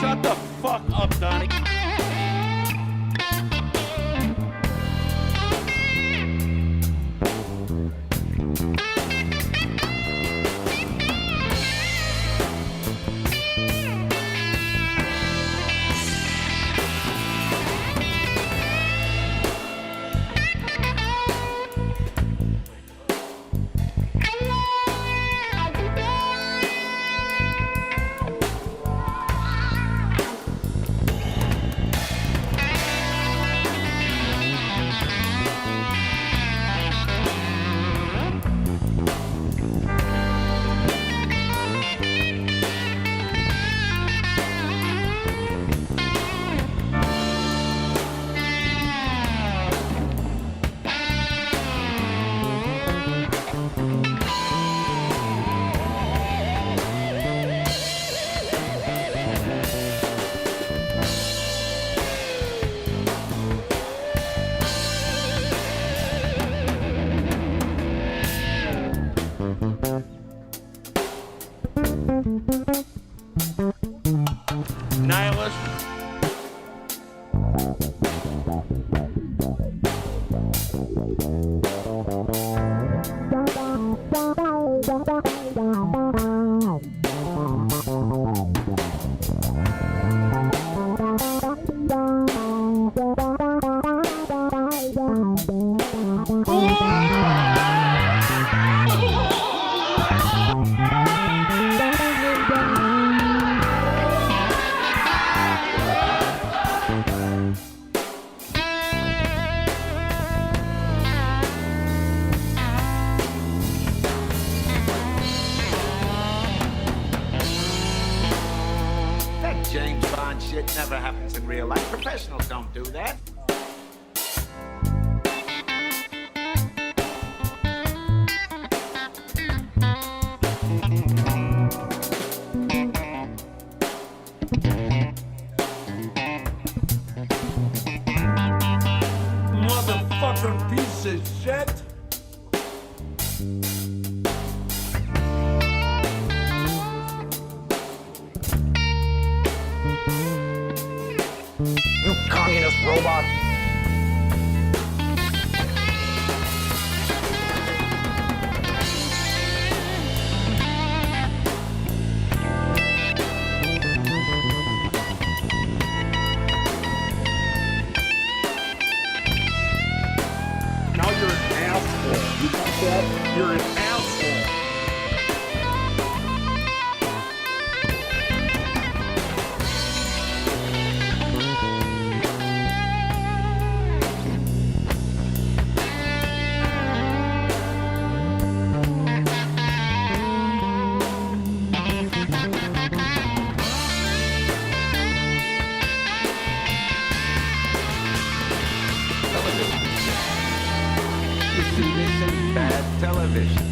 Shut the fuck up, Donnie. Nihilist. James Bond shit never happens in real life. Professionals don't do that. Motherfucker piece of shit. You communist robot! Now you're an asshole. You got that? You're an asshole. You see this in bad television.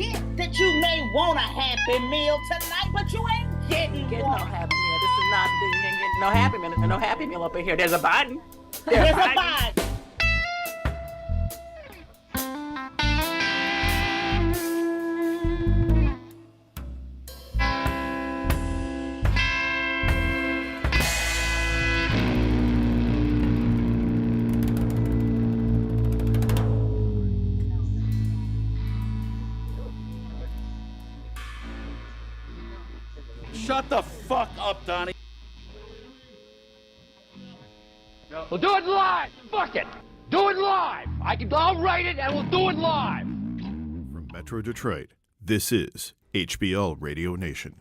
get that you may want a Happy Meal tonight, but you ain't getting Get no one. Happy Meal. This is not, you ain't getting no Happy Meal. There's no Happy Meal up in here. There's a Biden. There's a Biden. Shut the fuck up, Donnie. We'll do it live. Fuck it. Do it live. I'll write it and we'll do it live. From Metro Detroit, this is HBL Radio Nation.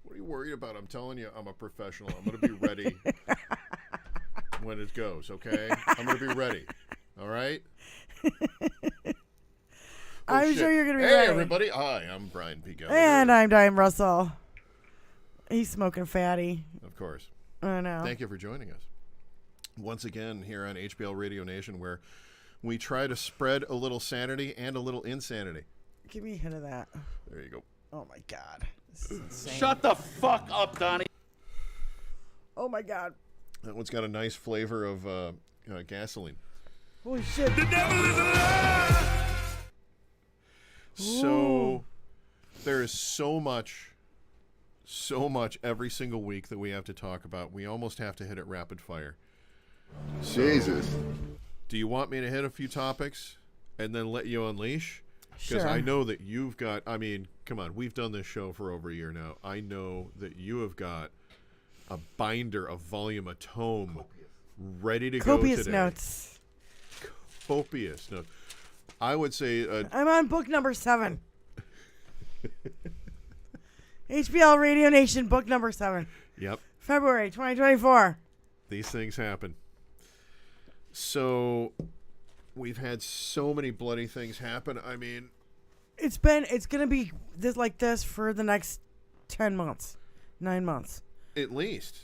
What are you worried about? I'm telling you, I'm a professional. I'm going to be ready when it goes, okay? I'm going to be ready. All right? I'm sure you're going to be ready. ready. Hey, everybody. Hi, I'm Brian P. Gallagher. And I'm Diane Russell. He's smoking fatty. Of course. I know. Thank you for joining us. Once again, here on HBL Radio Nation, where we try to spread a little sanity and a little insanity. Give me a hint of that. There you go. Oh, my God. This is insane. Shut the fuck up, Donnie. Oh, my God. That one's got a nice flavor of gasoline. Holy shit. The devil is alive! So there is so much every single week that we have to talk about. We almost have to hit it rapid fire. So, Jesus. Do you want me to hit a few topics and then let you unleash? Because Sure. I know that you've got, I mean, come on, we've done this show for over a year now. I know that you have got a binder, a volume, a tome ready to Copious go today. notes. Copious notes. I would say I'm on book number 7. HBL Radio Nation, book number 7. Yep. February 2024. These things happen. So we've had so many bloody things happen. I mean, It's going to be this like this for the next 10 months, 9 months. at least,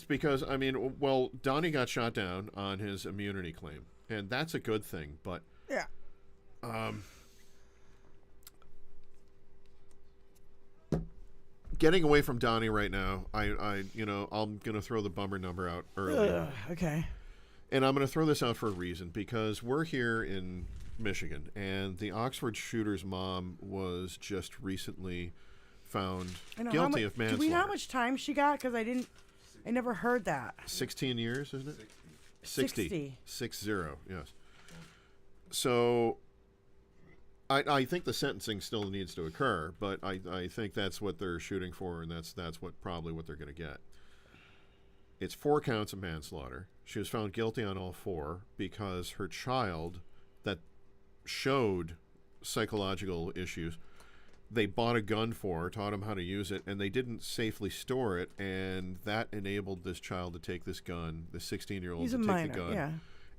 because I mean, well, Donnie got shot down on his immunity claim, and that's a good thing. But Yeah. Getting away from Donnie right now, I'm gonna throw the bummer number out early. Okay. And I'm going to throw this out for a reason, because we're here in Michigan, and the Oxford shooter's mom was just recently found guilty of manslaughter. Do we know how much time she got? Because I never heard that. 16 years, isn't it? 60. 60, yes. So I think the sentencing still needs to occur, but I think that's what they're shooting for, and that's probably what they're going to get. It's 4 counts of manslaughter. She was found guilty on all 4 because her child that showed psychological issues, they bought a gun for her, taught him how to use it, and they didn't safely store it, and that enabled this child to take this gun, the 16-year-old He's to a take minor, the gun, yeah.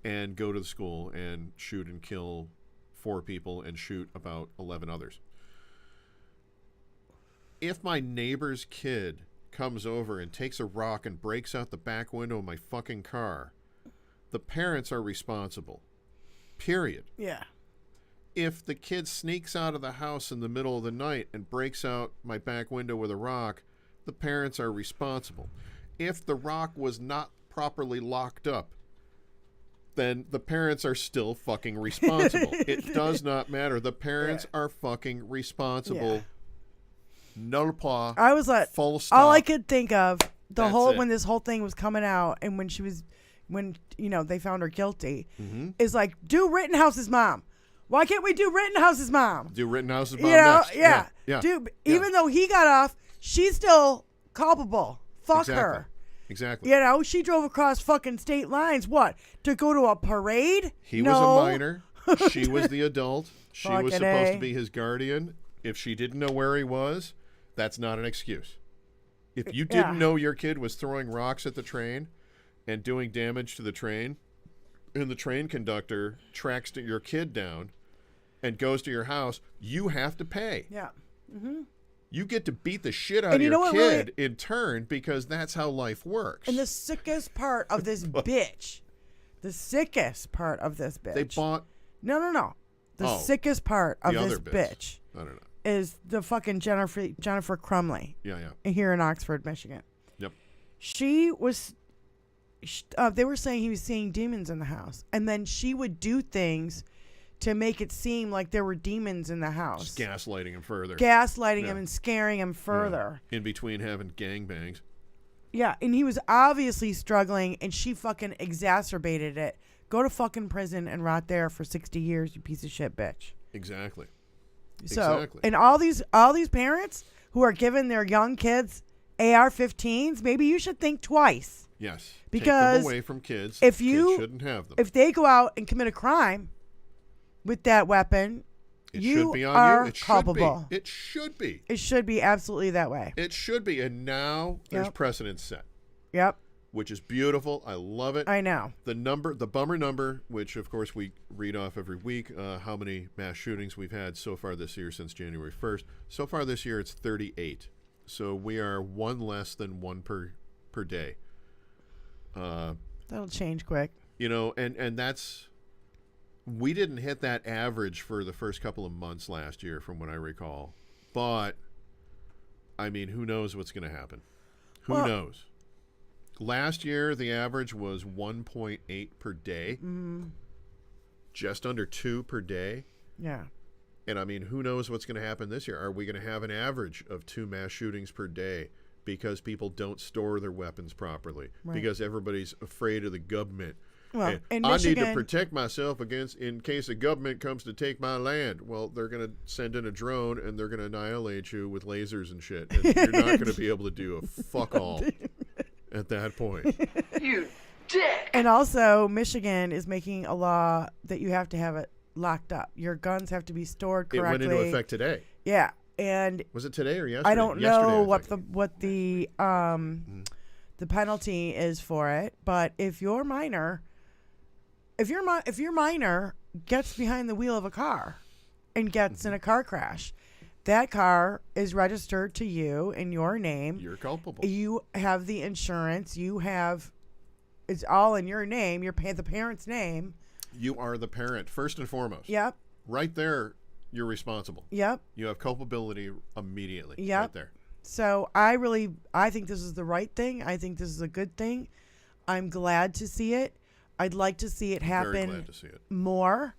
and go to the school and shoot and kill 4 people and shoot about 11 others. If my neighbor's kid comes over and takes a rock and breaks out the back window of my fucking car, the parents are responsible. Period. Yeah. If the kid sneaks out of the house in the middle of the night and breaks out my back window with a rock, the parents are responsible. If the rock was not properly locked up, then the parents are still fucking responsible. It does not matter. The parents are fucking responsible. Yeah. No pas. I was like, full stop. all I could think of That's it. when this whole thing was coming out, and when they found her guilty, is like, do Rittenhouse's mom. Why can't we do Rittenhouse's mom? Do Rittenhouse's mom You know, next. yeah. Yeah. Even though he got off, she's still culpable. Fuck her. Exactly. You know, she drove across fucking state lines. What? To go to a parade? He was a minor. She was the adult. She was Fucking supposed A. to be his guardian. If she didn't know where he was, that's not an excuse. If you didn't know your kid was throwing rocks at the train and doing damage to the train, and the train conductor tracks your kid down and goes to your house, you have to pay. Yeah. Mm-hmm. You get to beat the shit out And of you know your what kid in turn, because that's how life works. And the sickest part of this bitch, They bought No. The sickest part of The this other bitch I don't know. is the fucking Jennifer Crumley Yeah. here in Oxford, Michigan. Yep. She was. They were saying he was seeing demons in the house, and then she would do things to make it seem like there were demons in the house. Just gaslighting him further. Gaslighting Yeah. him and scaring him further. In between having gangbangs. Yeah, and he was obviously struggling, and she fucking exacerbated it. Go to fucking prison and rot there for 60 years, you piece of shit bitch. Exactly. So, Exactly. and all these parents who are giving their young kids AR-15s, maybe you should think twice. Yes. Because take them away from kids. if Kids you- shouldn't have them. If they go out and commit a crime with that weapon, It you should be on are you. It should culpable. be. It should be. It should be absolutely that way. It should be. And now there's Yep. precedent set, Yep, which is beautiful. I love it. I know. The bummer number, which of course we read off every week, how many mass shootings we've had so far this year since January 1st. So far this year, it's 38. So we are one less than one per day. That'll change quick. You know, and that's, we didn't hit that average for the first couple of months last year from what I recall. But, I mean, who knows what's going to happen? Who knows? Last year, the average was 1.8 per day. Just under 2 per day. Yeah. And, I mean, who knows what's going to happen this year? Are we going to have an average of 2 mass shootings per day because people don't store their weapons properly? Right. Because everybody's afraid of the government. Well, in I need to Michigan- protect myself against in case the government comes to take my land. Well, they're going to send in a drone and they're going to annihilate you with lasers and shit. And you're not going to be able to do a fuck all at that point. You dick! And also, Michigan is making a law that you have to have it locked up. Your guns have to be stored It correctly. went into effect today. Yeah, and Was it today or yesterday? I don't Yesterday, know I what think. the penalty is for it, but if your minor gets behind the wheel of a car and gets in a car crash, that car is registered to you in your name. You're culpable. You have the insurance. It's all in your name. The parent's name. You are the parent, first and foremost. Yep. Right there, you're responsible. Yep. You have culpability immediately. Yep. Right there. So I think this is the right thing. I think this is a good thing. I'm glad to see it. I'd like to see it Very happen glad to see it. more,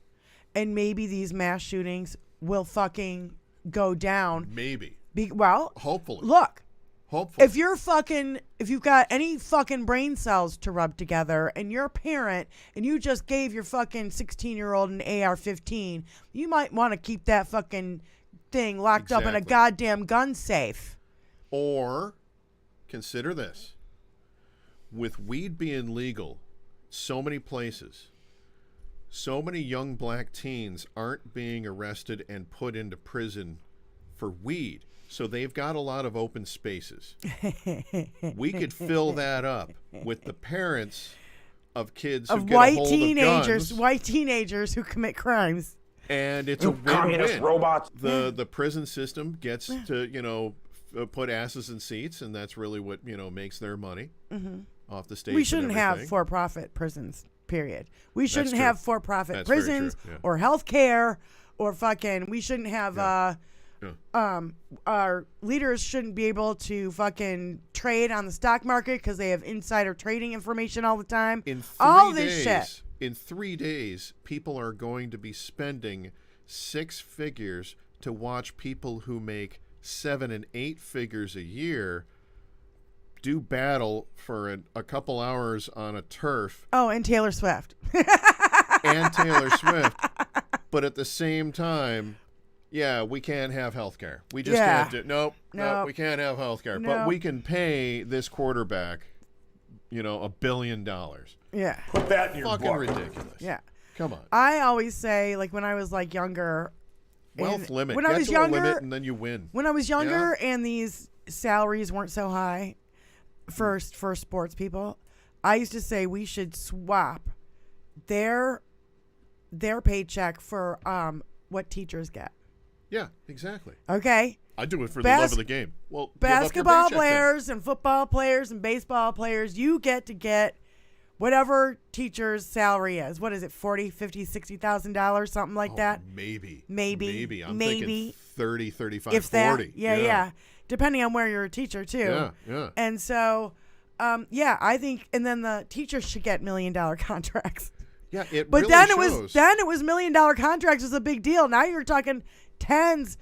and maybe these mass shootings will fucking go down. Maybe. Hopefully. Hopefully. Look, Hopefully. if you've got any fucking brain cells to rub together and you're a parent and you just gave your fucking 16-year-old an AR-15, you might want to keep that fucking thing locked up in a Exactly. goddamn gun safe. Or consider this. With weed being legal so many places, so many young black teens aren't being arrested and put into prison for weed. So they've got a lot of open spaces. We could fill that up with the parents of kids who Of get a white hold teenagers, of guns, white teenagers who commit crimes. and it's a Communist win-win. robots. The prison system gets to put asses in seats, and that's really what makes their money off the state. We shouldn't have for-profit prisons, period. We shouldn't true. have for-profit That's very true, prisons yeah. or health care or fucking, we shouldn't have, our leaders shouldn't be able to fucking trade on the stock market because they have insider trading information all the time. In 3 all days, this shit. In 3 days, people are going to be spending 6 figures to watch people who make 7 and 8 figures a year do battle for a couple hours on a turf Oh, and Taylor Swift. and Taylor Swift. But at the same time, yeah, we can't have health care. We just can't do Nope, Nope. we can't have health care. But Nope. we can pay this quarterback, $1 billion. Yeah. Put that in your Fucking book. ridiculous. Yeah. Come on. I always say, like, when I was, like, younger. Wealth limit. When Get I was to younger, a limit and then you win. When I was younger and these salaries weren't so high for sports people, I used to say we should swap their paycheck for what teachers get. Yeah, exactly. Okay? I do it for the love of the game. Well, give up your Basketball paycheck then. players and football players and baseball players, you get to get whatever teacher's salary is. What is it, $40,000, $50,000, $60,000, something like that? Maybe. Maybe. I'm Maybe. thinking 30, 35, if 40. that, yeah, depending on where you're a teacher too. Yeah. And so, I think, and then the teachers should get $1 million contracts. Yeah, it But really then shows. it was $1 million contracts was a big deal. Now you're talking tens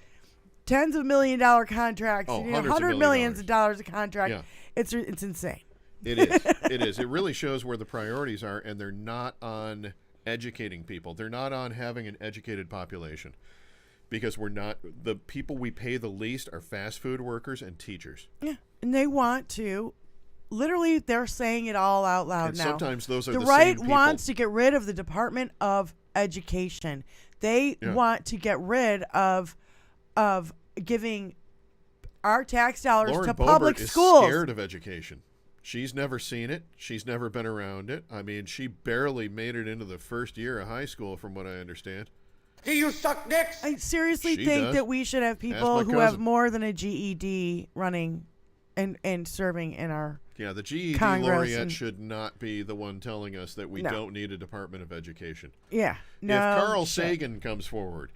of $1 million contracts. Oh, you know, hundreds of hundred millions of dollars a contract. Yeah. It's insane. It is. It is. It really shows where the priorities are, and they're not on educating people. They're not on having an educated population, because we're not. The people we pay the least are fast food workers and teachers. Yeah, and they want to. Literally, they're saying it all out loud And now. sometimes those are the the right same people. wants to get rid of the Department of Education. They want to get rid of giving our tax dollars Lauren to Boebert public is schools. scared of education. She's never seen it. She's never been around it. I mean, she barely made it into the first year of high school, from what I understand. Do you suck dicks? I seriously She think does. that we should have people my who have cousin. more than a GED running and serving in our. Yeah, the GED Congress laureate and- should not be the one telling us that we No. don't need a Department of Education. Yeah. No. If Carl shit. Sagan comes forward,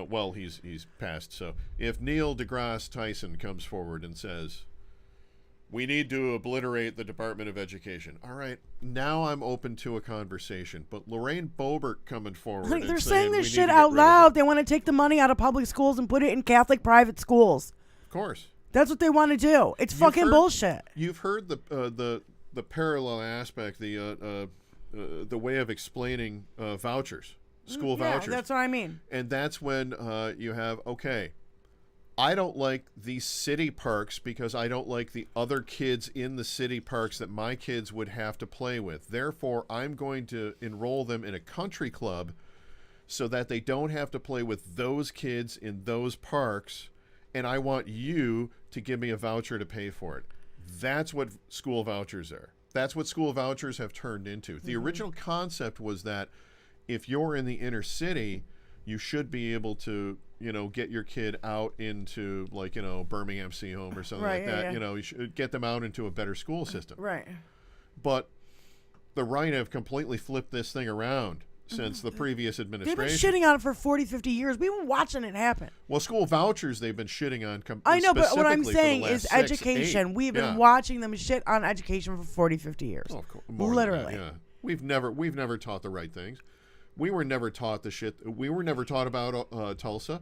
well, he's passed. So if Neil deGrasse Tyson comes forward and says, we need to obliterate the Department of Education. All right, now I'm open to a conversation. But Lorraine Boebert coming forward Like, and they're saying we this need shit to get out rid of loud. it. They want to take the money out of public schools and put it in Catholic private schools. Of course. That's what they want to do. It's You've fucking heard- bullshit. You've heard the parallel aspect, the way of explaining vouchers, school vouchers. That's what I mean. And that's when you have, okay, I don't like these city parks because I don't like the other kids in the city parks that my kids would have to play with. Therefore, I'm going to enroll them in a country club so that they don't have to play with those kids in those parks, and I want you to give me a voucher to pay for it. That's what school vouchers are. That's what school vouchers have turned into. The original concept was that if you're in the inner city, you should be able to, get your kid out into, Birmingham Sea Home or something Right, like that. yeah. You should get them out into a better school system. Right. But the right have completely flipped this thing around since the previous They've been administration. shitting on it for 40, 50 years. We've been watching it happen. Well, school vouchers they've been shitting on. I know, but what I'm specifically for the saying last is 6, education. 8. We've been Yeah. watching them shit on education for 40, 50 years. Oh, of course, more than Literally. that, yeah. We've never taught the right things. We were never taught the shit. We were never taught about Tulsa.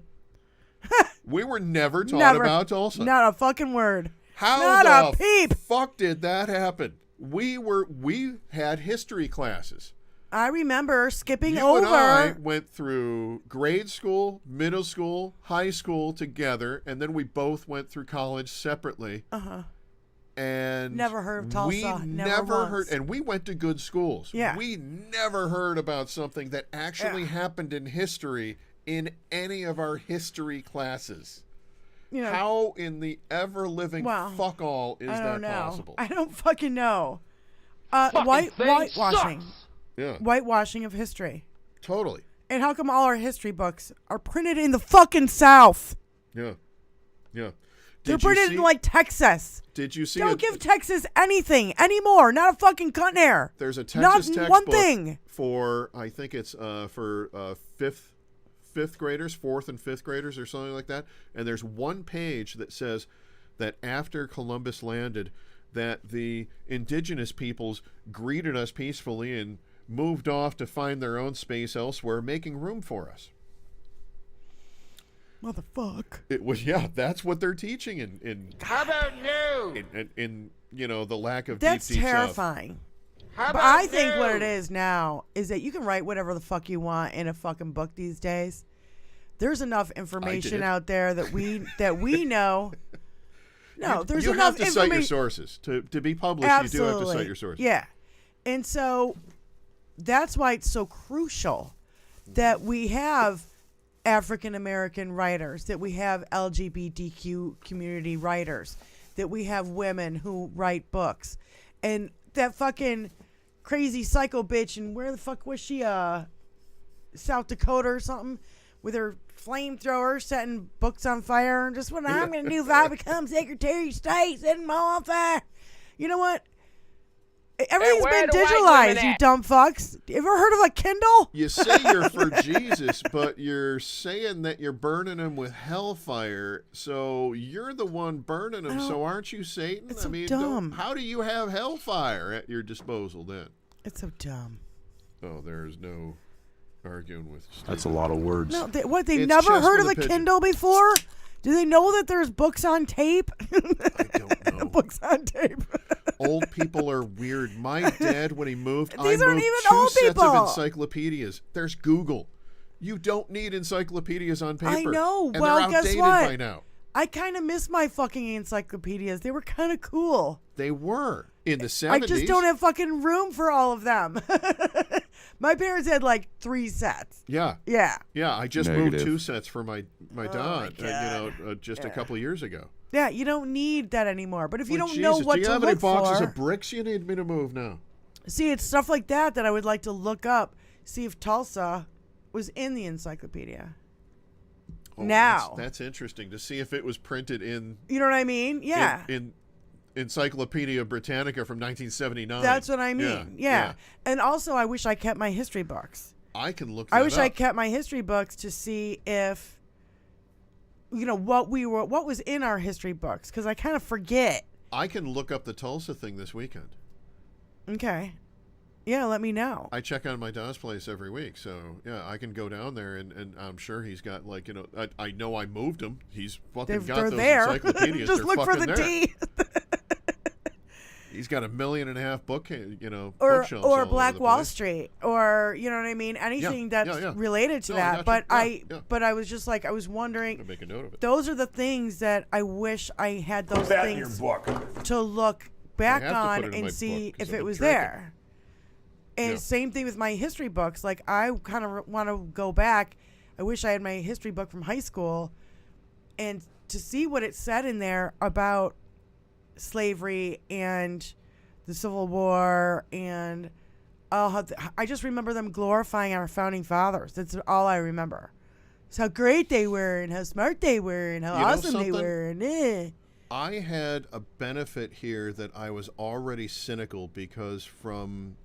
We were never taught about Tulsa. Not a fucking word. How Not the a peep. fuck did that happen? We had history classes. I remember skipping You over. and I went through grade school, middle school, high school together, and then we both went through college separately. And Never heard of Tulsa. We Never once. heard, and we went to good schools. Yeah. We never heard about something that actually happened in history in any of our history classes. How in the ever-living fuck all is I that don't know. possible? I don't fucking know. Fucking thing Whitewashing. sucks. Yeah, Whitewashing of history. totally. And how come all our history books are printed in the fucking South? Yeah, yeah. They're Did you printed see- in like Texas. Did you see? Don't give Texas anything anymore. Not a fucking cunt hair. There's a Not Texas textbook one thing. for I think it's for fifth graders, 4th and 5th graders, or something like that. And there's one page that says that after Columbus landed, that the indigenous peoples greeted us peacefully and moved off to find their own space elsewhere, making room for us. Motherfuck. It was that's what they're teaching in How about you? in the lack of That's deep South. terrifying. How But about I think you? what it is now is that you can write whatever the fuck you want in a fucking book these days. There's enough information did. out there that we know. No, there's you enough have to cite your information. sources to be published. Absolutely. You do have to cite your sources. Yeah. And so that's why it's so crucial that we have African American writers, that we have LGBTQ community writers, that we have women who write books. And that fucking crazy psycho bitch, and where the fuck was she? South Dakota or something, with her flamethrower setting books on fire, and just what I'm gonna do if I become Secretary of State, setting them all on fire. You know what? Everything's where been the white digitalized, women you at? dumb fucks. You ever heard of a Kindle? You say you're for Jesus, but you're saying that you're burning him with hellfire. So you're the one burning him. So aren't you Satan? It's so dumb. How do you have hellfire at your disposal then? It's so dumb. Oh, there's no arguing with Steve. That's a lot of words. No, they It's never chess heard of with a a pigeon. Kindle before? Do they know that there's books on tape? I don't know. Books on tape. Old people are weird. My dad, when he moved, These I aren't moved even 2 old sets people. of encyclopedias. There's Google. You don't need encyclopedias on paper. I know. And Well, they're guess outdated what? by now. I kind of miss my fucking encyclopedias. They were kind of cool. They were in the 70s. I just don't have fucking room for all of them. My parents had like 3 sets. Yeah. Yeah. Yeah, I just moved Negative. 2 sets for my dad, just a couple of years ago. Yeah, you don't need that anymore. But if you Well, don't know Jesus, what do you to have any look boxes for, of bricks you need me to move now? see, it's stuff like that I would like to look up, see if Tulsa was in the encyclopedia. Oh, Now. that's interesting to see if it was printed in You know what I mean? Yeah. in Encyclopedia Britannica from 1979. That's what I mean. Yeah. And also, I wish I kept my history books. I can look that I wish up. I kept my history books to see if, what was in our history books, because I kind of forget. I can look up the Tulsa thing this weekend. Okay. Yeah, let me know. I check on my dad's place every week, so yeah, I can go down there and I'm sure he's got I know I moved him. He's fucking got They're those there. encyclopedias. Just They're look for fucking the there. D. He's got 1.5 million book, or bookshelves all over Black the Wall place. Street, or you know what I mean, anything that's yeah. related to No, I that. got But you. Yeah. but I was just like, I was wondering. Make a note of it. Those are the things that I wish I had those That in your things book. to look back have to on put it in my and see book 'cause if I've it been was drinking. there. And Yeah. same thing with my history books. Like, I kind of want to go back. I wish I had my history book from high school and to see what it said in there about slavery and the Civil War, and I just remember them glorifying our founding fathers. That's all I remember. It's how great they were and how smart they were and how You know awesome they something? were. And I had a benefit here that I was already cynical because from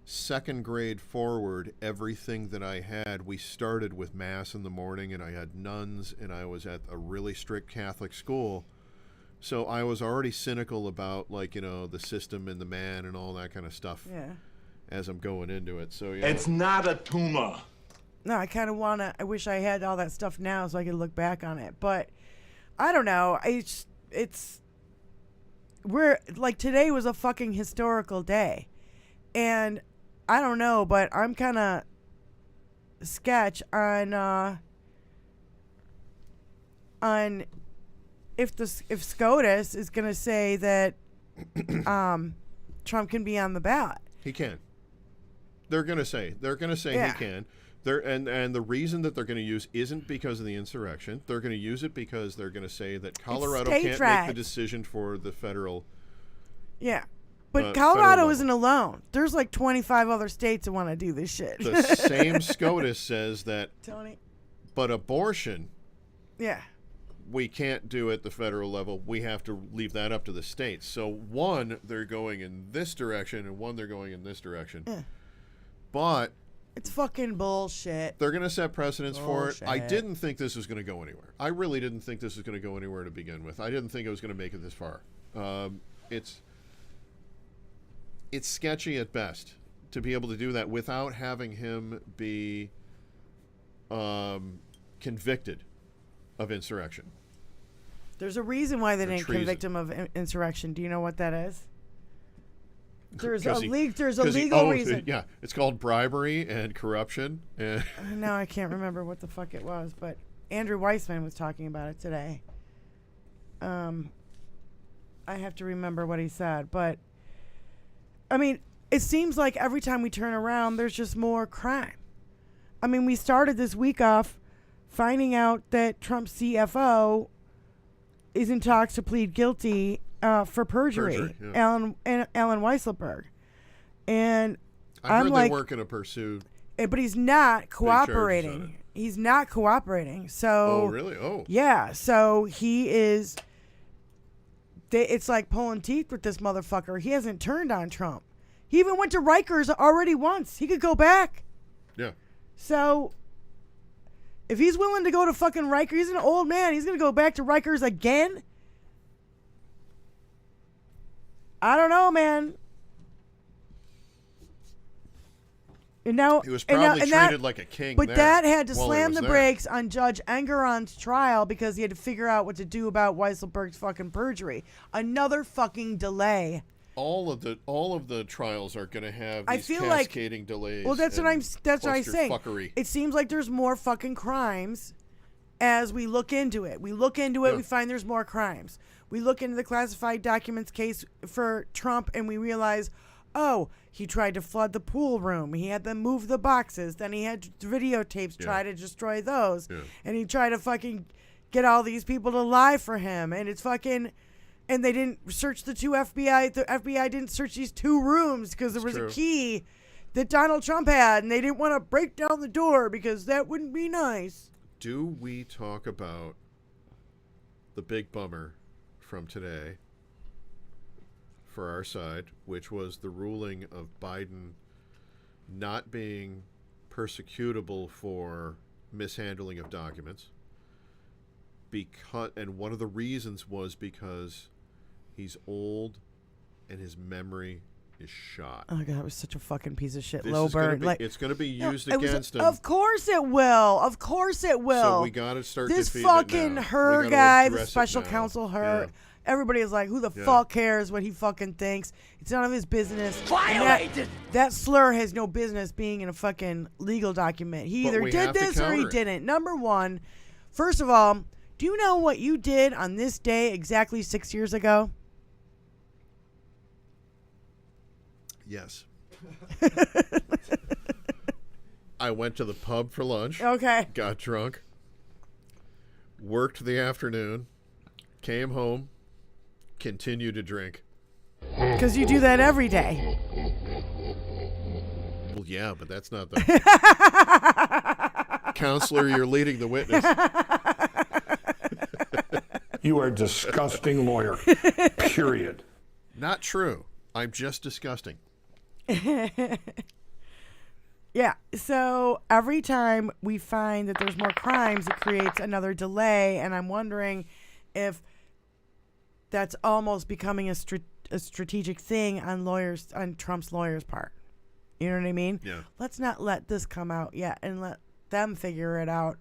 2nd grade forward, everything that I had, we started with Mass in the morning, and I had nuns, and I was at a really strict Catholic school. So I was already cynical about, the system and the man and all that kind of stuff yeah. as I'm going into it. So, It's not a tumor. No, I kind of I wish I had all that stuff now so I could look back on it. But I don't know. We're like, today was a fucking historical day. And I don't know, but I'm kind of sketch on if SCOTUS is going to say that Trump can be on the ballot. he can. They're going to say Yeah. he can. And the reason that they're going to use isn't because of the insurrection. They're going to use it because they're going to say that Colorado state can't rights. make the decision for the federal. Yeah. But Federal Colorado level. isn't alone. There's like 25 other states that want to do this shit. The same SCOTUS says that, Tony. but abortion, Yeah. we can't do at the federal level. We have to leave that up to the states. So one, they're going in this direction, and one, they're going in this direction. Yeah. But It's fucking bullshit. they're going to set precedents for it. I Bullshit. didn't think this was going to go anywhere. I really didn't think this was going to go anywhere to begin with. I didn't think it was going to make it this far. It's sketchy at best to be able to do that without having him be convicted of insurrection. There's a reason why they Or didn't treason. convict him of insurrection. Do you know what that is? There's a 'Cause he- legal reason. Yeah, it's called bribery and corruption. And No, I can't remember what the fuck it was, but Andrew Weissman was talking about it today. I have to remember what he said, but I mean, it seems like every time we turn around, there's just more crime. I mean, we started this week off finding out that Trump's CFO is in talks to plead guilty for perjury. Perjury, yeah. Alan Weisselberg. And I I'm heard like, they weren't going to pursue. but he's not charges on cooperating. He's not cooperating. So Oh, really? Oh. yeah, so he is. It's like pulling teeth with this motherfucker. He hasn't turned on Trump. He even went to Rikers already once. He could go back. Yeah. So, if he's willing to go to fucking Rikers, he's an old man. He's going to go back to Rikers again? I don't know, man. And now, He was probably treated like a king. But there that had to while he slam was the there. brakes on Judge Engeron's trial because he had to figure out what to do about Weisselberg's fucking perjury. Another fucking delay. All of the trials are going to have I these feel like- cascading delays. Well, that's what I'm saying. clusterfuckery. It seems like there's more fucking crimes as we look into it. We look into it, Yeah. we find there's more crimes. We look into the classified documents case for Trump and we realize, oh, he tried to flood the pool room. He had them move the boxes. Then he had videotapes try to destroy those. Yeah. And he tried to fucking get all these people to lie for him. And it's fucking... And they didn't search the two FBI. The FBI didn't search these 2 rooms because there was true. a key that Donald Trump had. And they didn't want to break down the door because that wouldn't be nice. Do we talk about the big bummer from today for our side, which was the ruling of Biden not being persecutable for mishandling of documents? And one of the reasons was because he's old and his memory is shot. Oh, God, it was such a fucking piece of shit. This Low is gonna bird. be- Like, it's going to be no, used it was- against him. Of course it will. Of course it will. So we got to start this defeating it fucking now. her We gotta guy, the address it special now. counsel her. Yeah. Everybody is like, who the Yeah. fuck cares what he fucking thinks? It's none of his business. And that slur has no business being in a fucking legal document. He But either we did have to this or he counter it. didn't. Number one, first of all, do you know what you did on this day exactly 6 years ago? Yes. I went to the pub for lunch. Okay. Got drunk. Worked the afternoon. Came home. Continued to drink. Because you do that every day. Well, yeah, but that's not the... Counselor, you're leading the witness. You are a disgusting lawyer. Period. Not true. I'm just disgusting. Yeah, so every time we find that there's more crimes, it creates another delay, and I'm wondering if that's almost becoming a strategic thing on Trump's lawyers' part. You know what I mean? Yeah. Let's not let this come out yet and let them figure it out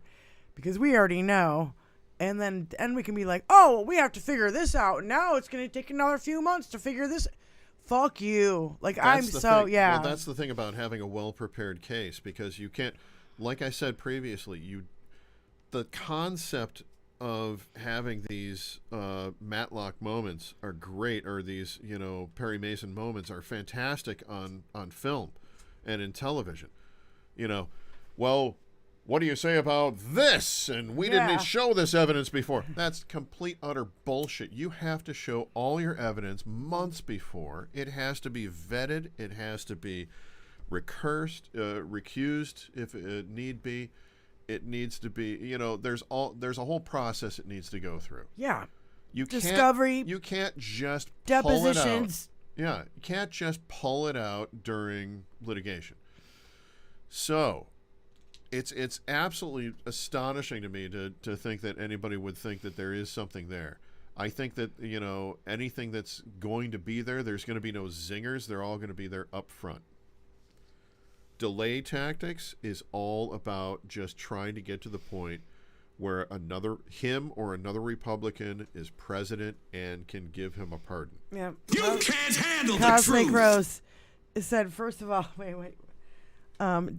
because we already know. And then we can be like, oh, well, we have to figure this out. Now it's going to take another few months to figure this. Fuck you. Like, That's the thing. yeah. Well, that's the thing about having a well-prepared case, because you can't, like I said previously, the concept of having these Matlock moments are great, or these, Perry Mason moments are fantastic on film and in television. Well, what do you say about this? And we Yeah. didn't show this evidence before. That's complete, utter bullshit. You have to show all your evidence months before. It has to be vetted. It has to be recused if it need be. It needs to be, there's a whole process it needs to go through. Yeah. You Discovery, you can't just depositions. pull it out. Yeah, you can't just pull it out during litigation. So, it's absolutely astonishing to me to think that anybody would think that there is something there. I think that, anything that's going to be there, there's going to be no zingers. They're all going to be there up front. Delay tactics is all about just trying to get to the point where him or another Republican is president and can give him a pardon. Yeah. You can't handle the Cosmic truth. Rose said, first of all, wait.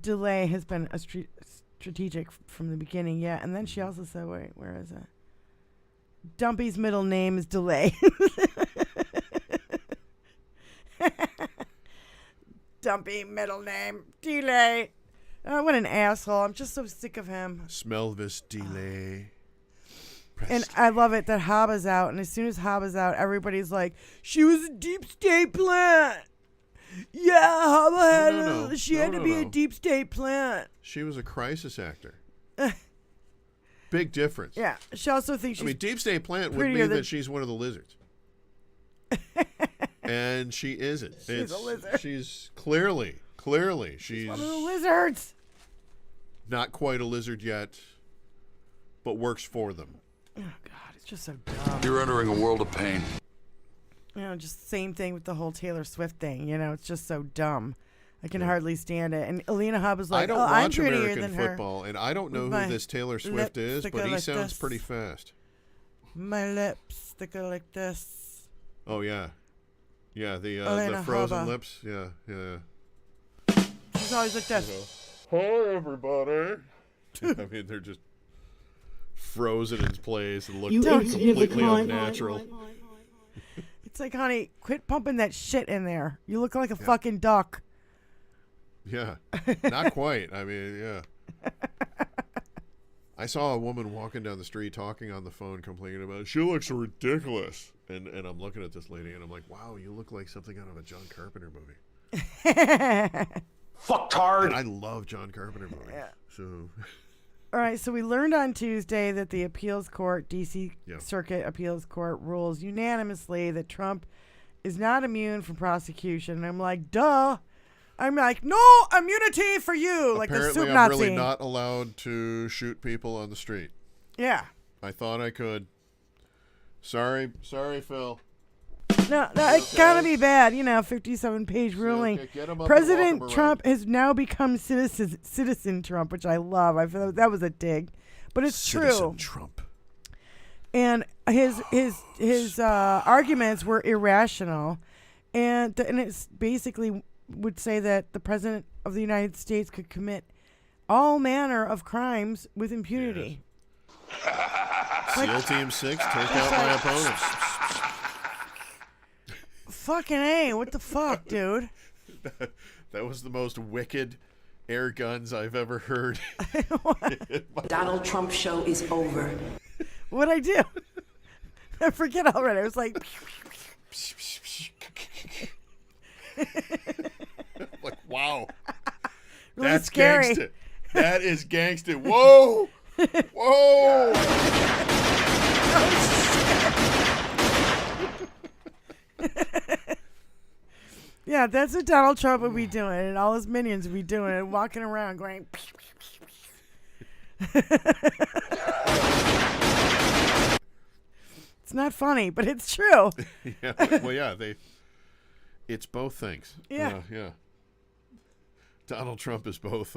Delay has been a strategic from the beginning, yeah. And then she also said, wait, where is it? Dumpy's middle name is Delay. Dumpy middle name, Delay. Oh, what an asshole. I'm just so sick of him. SMELVIS delay. And I love it that Haba's out. And as soon as Haba's out, everybody's like, she was a deep state plant. Yeah, Haba had she had to be a deep state plant. She was a crisis actor. Big difference. Yeah, she also thinks she's deep state plant would prettier mean than- that she's one of the lizards. And she isn't. She's a lizard. She's clearly she's One of the lizards. not quite a lizard yet, but works for them. Oh God, it's just so dumb. You're entering a world of pain. You know, just same thing with the whole Taylor Swift thing. You know, it's just so dumb. I can hardly stand it. And Alina Hubb was like, I don't I'm watch prettier American than football, and I don't know My who this Taylor Swift is, lips but he like sounds this. pretty fast. My lips, they go like this. Oh yeah, yeah, the Elena frozen Hubba. lips. Yeah. She's always like this. Hi everybody. I mean, they're just frozen in place and look completely unnatural. It's like, honey, quit pumping that shit in there. You look like a fucking duck. Yeah, not quite. I mean, yeah. I saw a woman walking down the street talking on the phone, complaining about it. She looks ridiculous. And I'm looking at this lady, and I'm like, wow, you look like something out of a John Carpenter movie. Fucktard. And I love John Carpenter movies. Yeah. So, All right, so we learned on Tuesday that the appeals court, D.C. Yeah. Circuit Appeals Court, rules unanimously that Trump is not immune from prosecution. And I'm like, duh. I'm like, no immunity for you, like the apparently soup I'm Nazi. really not allowed to shoot people on the street. Yeah. I thought I could. Sorry, Phil. No, it's gotta be bad. 57-page ruling. Okay, get 'em up and President walk 'em Trump has now become citizen Trump, which I love. I feel that was a dig, but it's Citizen true. Trump. And his arguments were irrational, and it's basically would say that the president of the United States could commit all manner of crimes with impunity. SEAL Team 6, take out my opponents. Fucking A, what the fuck, dude? That was the most wicked air guns I've ever heard. Donald Trump show is over. What'd I do? I forget already. I was like... Like, wow. Really That's scary. gangsta. That is gangsta. Whoa. Whoa. Yeah, that's what Donald Trump would be doing, and all his minions would be doing it, walking around going... It's not funny, but it's true. Yeah, well, yeah, it's both things. Yeah. Yeah. Donald Trump is both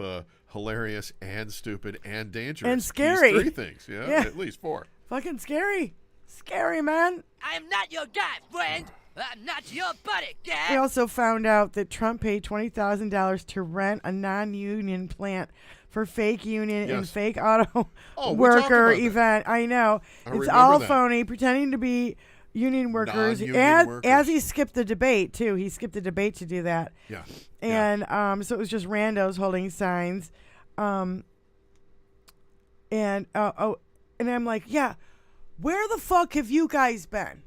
hilarious and stupid and dangerous. And scary. He's 3 things, yeah? At least 4. Fucking scary. Scary, man. I am not your guy, friend. I'm not your buddy, We guy. also found out that Trump paid $20,000 to rent a non-union plant for fake union and Yes. fake auto Oh, we talked worker about that. event. I know. I It's remember all that. phony, pretending to be union workers. Non-union workers. As he skipped the debate, too. He skipped the debate to do that. Yeah. And so it was just randos holding signs. And I'm like, yeah, where the fuck have you guys been?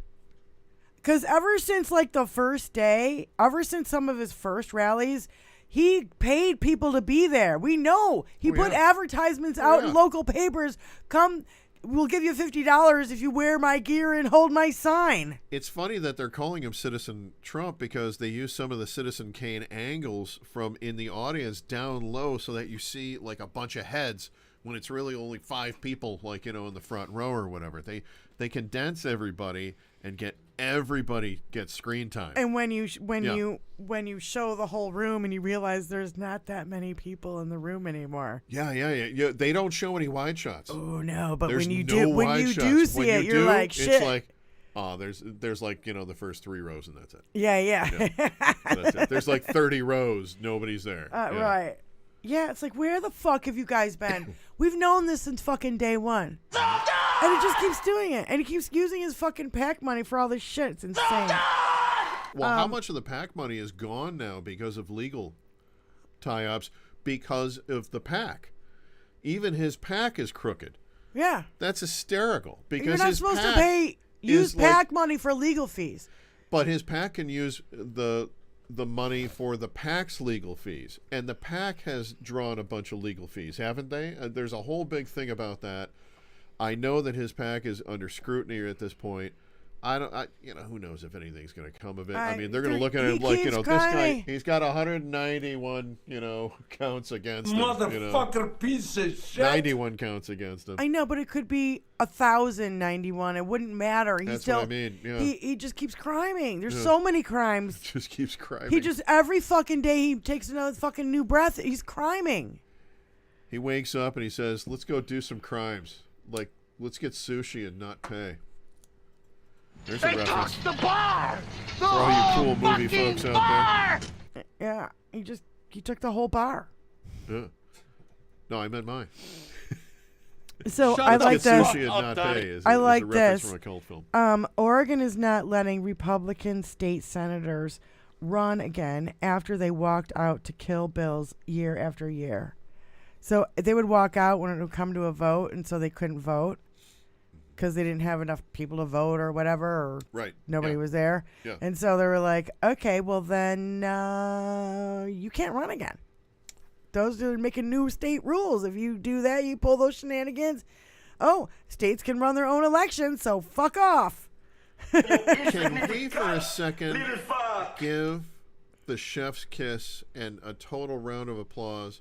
Because ever since like the first day, ever since some of his first rallies, he paid people to be there. We know he put advertisements out in local papers. Come, we'll give you $50 if you wear my gear and hold my sign. It's funny that they're calling him Citizen Trump because they use some of the Citizen Kane angles from in the audience down low so that you see like a bunch of heads when it's really only 5 people, like, in the front row or whatever. They condense everybody and get everybody gets screen time. And when you show the whole room and you realize there's not that many people in the room anymore. Yeah. They don't show any wide shots. Oh no, but There's when you no do wide shots. see When it, you you're do, like, shit. It's like, oh, there's like, the first 3 rows and that's it. Yeah. That's it. There's like 30 rows, nobody's there. Right. Yeah, it's like, where the fuck have you guys been? We've known this since fucking day one. And he just keeps doing it. And he keeps using his fucking PAC money for all this shit. It's insane. Well, how much of the PAC money is gone now because of legal tie-ups because of the PAC? Even his PAC is crooked. Yeah. That's hysterical because you're not his supposed PAC to use is PAC money for legal fees. But his PAC can use the money for the PAC's legal fees. And the PAC has drawn a bunch of legal fees, haven't they? There's a whole big thing about that. I know that his PAC is under scrutiny at this point. who knows if anything's going to come of it. I mean, they're going to look at it like, this crying. guy, he's got 191, counts against him. Motherfucker, piece of shit. 91 counts against him. I know, but it could be 1,091. It wouldn't matter. That's what I mean. Yeah. He just keeps criming. There's so many crimes. Just keeps criming. He just every fucking day he takes another fucking new breath. He's criming. He wakes up and he says, "Let's go do some crimes. Like, let's get sushi and not pay." There's a reference the bar. for all you cool movie folks out Yeah, he took the whole bar. there. Yeah. No, I meant mine. So Let's I like get this. sushi and not pay. Is I a like reference this. from a cult film. Oregon is not letting Republican state senators run again after they walked out to kill bills year after year. So they would walk out when it would come to a vote, and so they couldn't vote because they didn't have enough people to vote or whatever, or nobody was there. Yeah. And so they were like, okay, well then you can't run again. Those are making new state rules. If you do that, you pull those shenanigans. Oh, states can run their own elections, so fuck off. Can we for a second give the chef's kiss and a total round of applause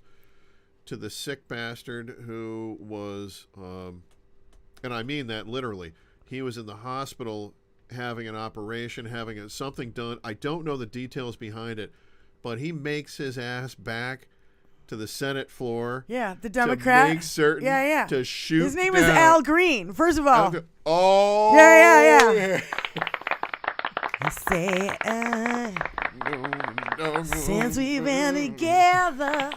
to the sick bastard who was, and I mean that literally, he was in the hospital having an operation, having something done. I don't know the details behind it, but he makes his ass back to the Senate floor. Yeah, the Democrat. To make certain to shoot His name down. was Al Green, first of all. Oh. Yeah. I say, since we've been together,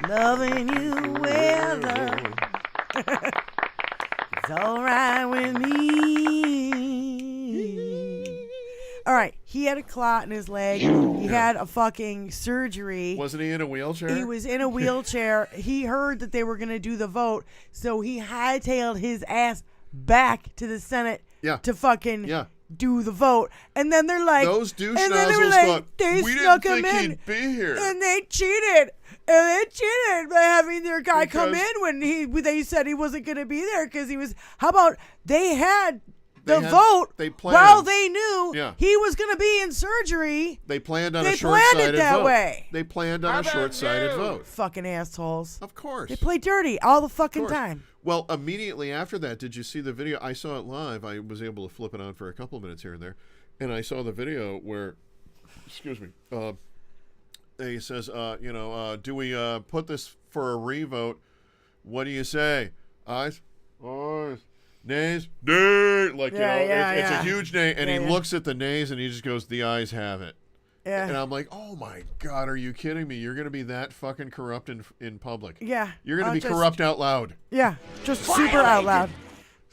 loving you weather, it's all right with me. All right, he had a clot in his leg. He had a fucking surgery. Wasn't he in a wheelchair? He was in a wheelchair. He heard that they were going to do the vote, so he hightailed his ass back to the Senate to fucking do the vote. And then they're like, those douche and then they were nozzles like, thought, they we snuck didn't him think in, he'd be here. and they cheated. And they cheated by having their guy come in when they said he wasn't going to be there because he was. How about they had the vote while they knew he was going to be in surgery? They planned on they a short-sighted planned it that vote. way. They planned on a short-sighted vote. Fucking assholes. Of course. They play dirty all the fucking time. Well, immediately after that, did you see the video? I saw it live. I was able to flip it on for a couple of minutes here and there. And I saw the video where, excuse me, he says, do we put this for a revote? What do you say? Ayes? Ayes. Nays? Nay! Like, it's a huge nay. And he looks at the nays and he just goes, the ayes have it. Yeah. And I'm like, oh my God, are you kidding me? You're going to be that fucking corrupt in public. Yeah. You're going to be corrupt out loud. Yeah. Just super out loud.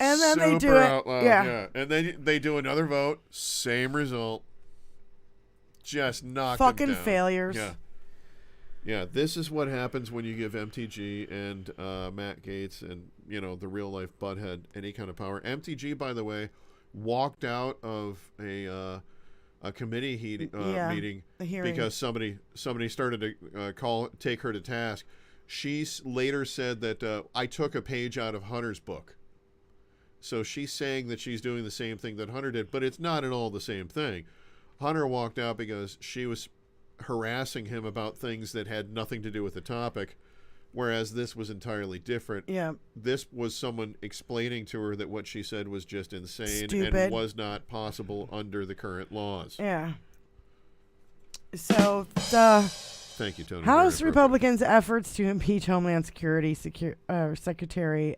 And then they do it. Out loud, yeah. And then they do another vote. Same result. Just knock them fucking down. failures. Yeah. Yeah, this is what happens when you give MTG and Matt Gaetz and, the real life butthead any kind of power. MTG, by the way, walked out of a committee meeting because somebody started to take her to task. She later said that I took a page out of Hunter's book. So she's saying that she's doing the same thing that Hunter did, but it's not at all the same thing. Hunter walked out because she was harassing him about things that had nothing to do with the topic, whereas this was entirely different. Yeah. This was someone explaining to her that what she said was just insane Stupid. and was not possible under the current laws. Yeah. So the Thank you, Tony. House Republicans' efforts to impeach Homeland Security Secretary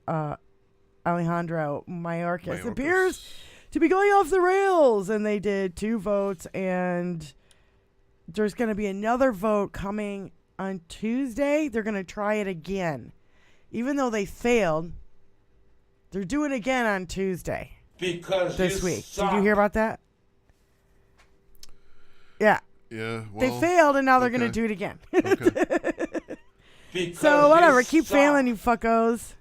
Alejandro Mayorkas appears to be going off the rails, and they did 2 votes, and there's going to be another vote coming on Tuesday. They're going to try it again. Even though they failed, they're doing it again on Tuesday. Because this week. Suck. Did you hear about that? Yeah. Yeah. Well, they failed, and now they're going to do it again. Okay. So whatever. Keep failing, you fuckos.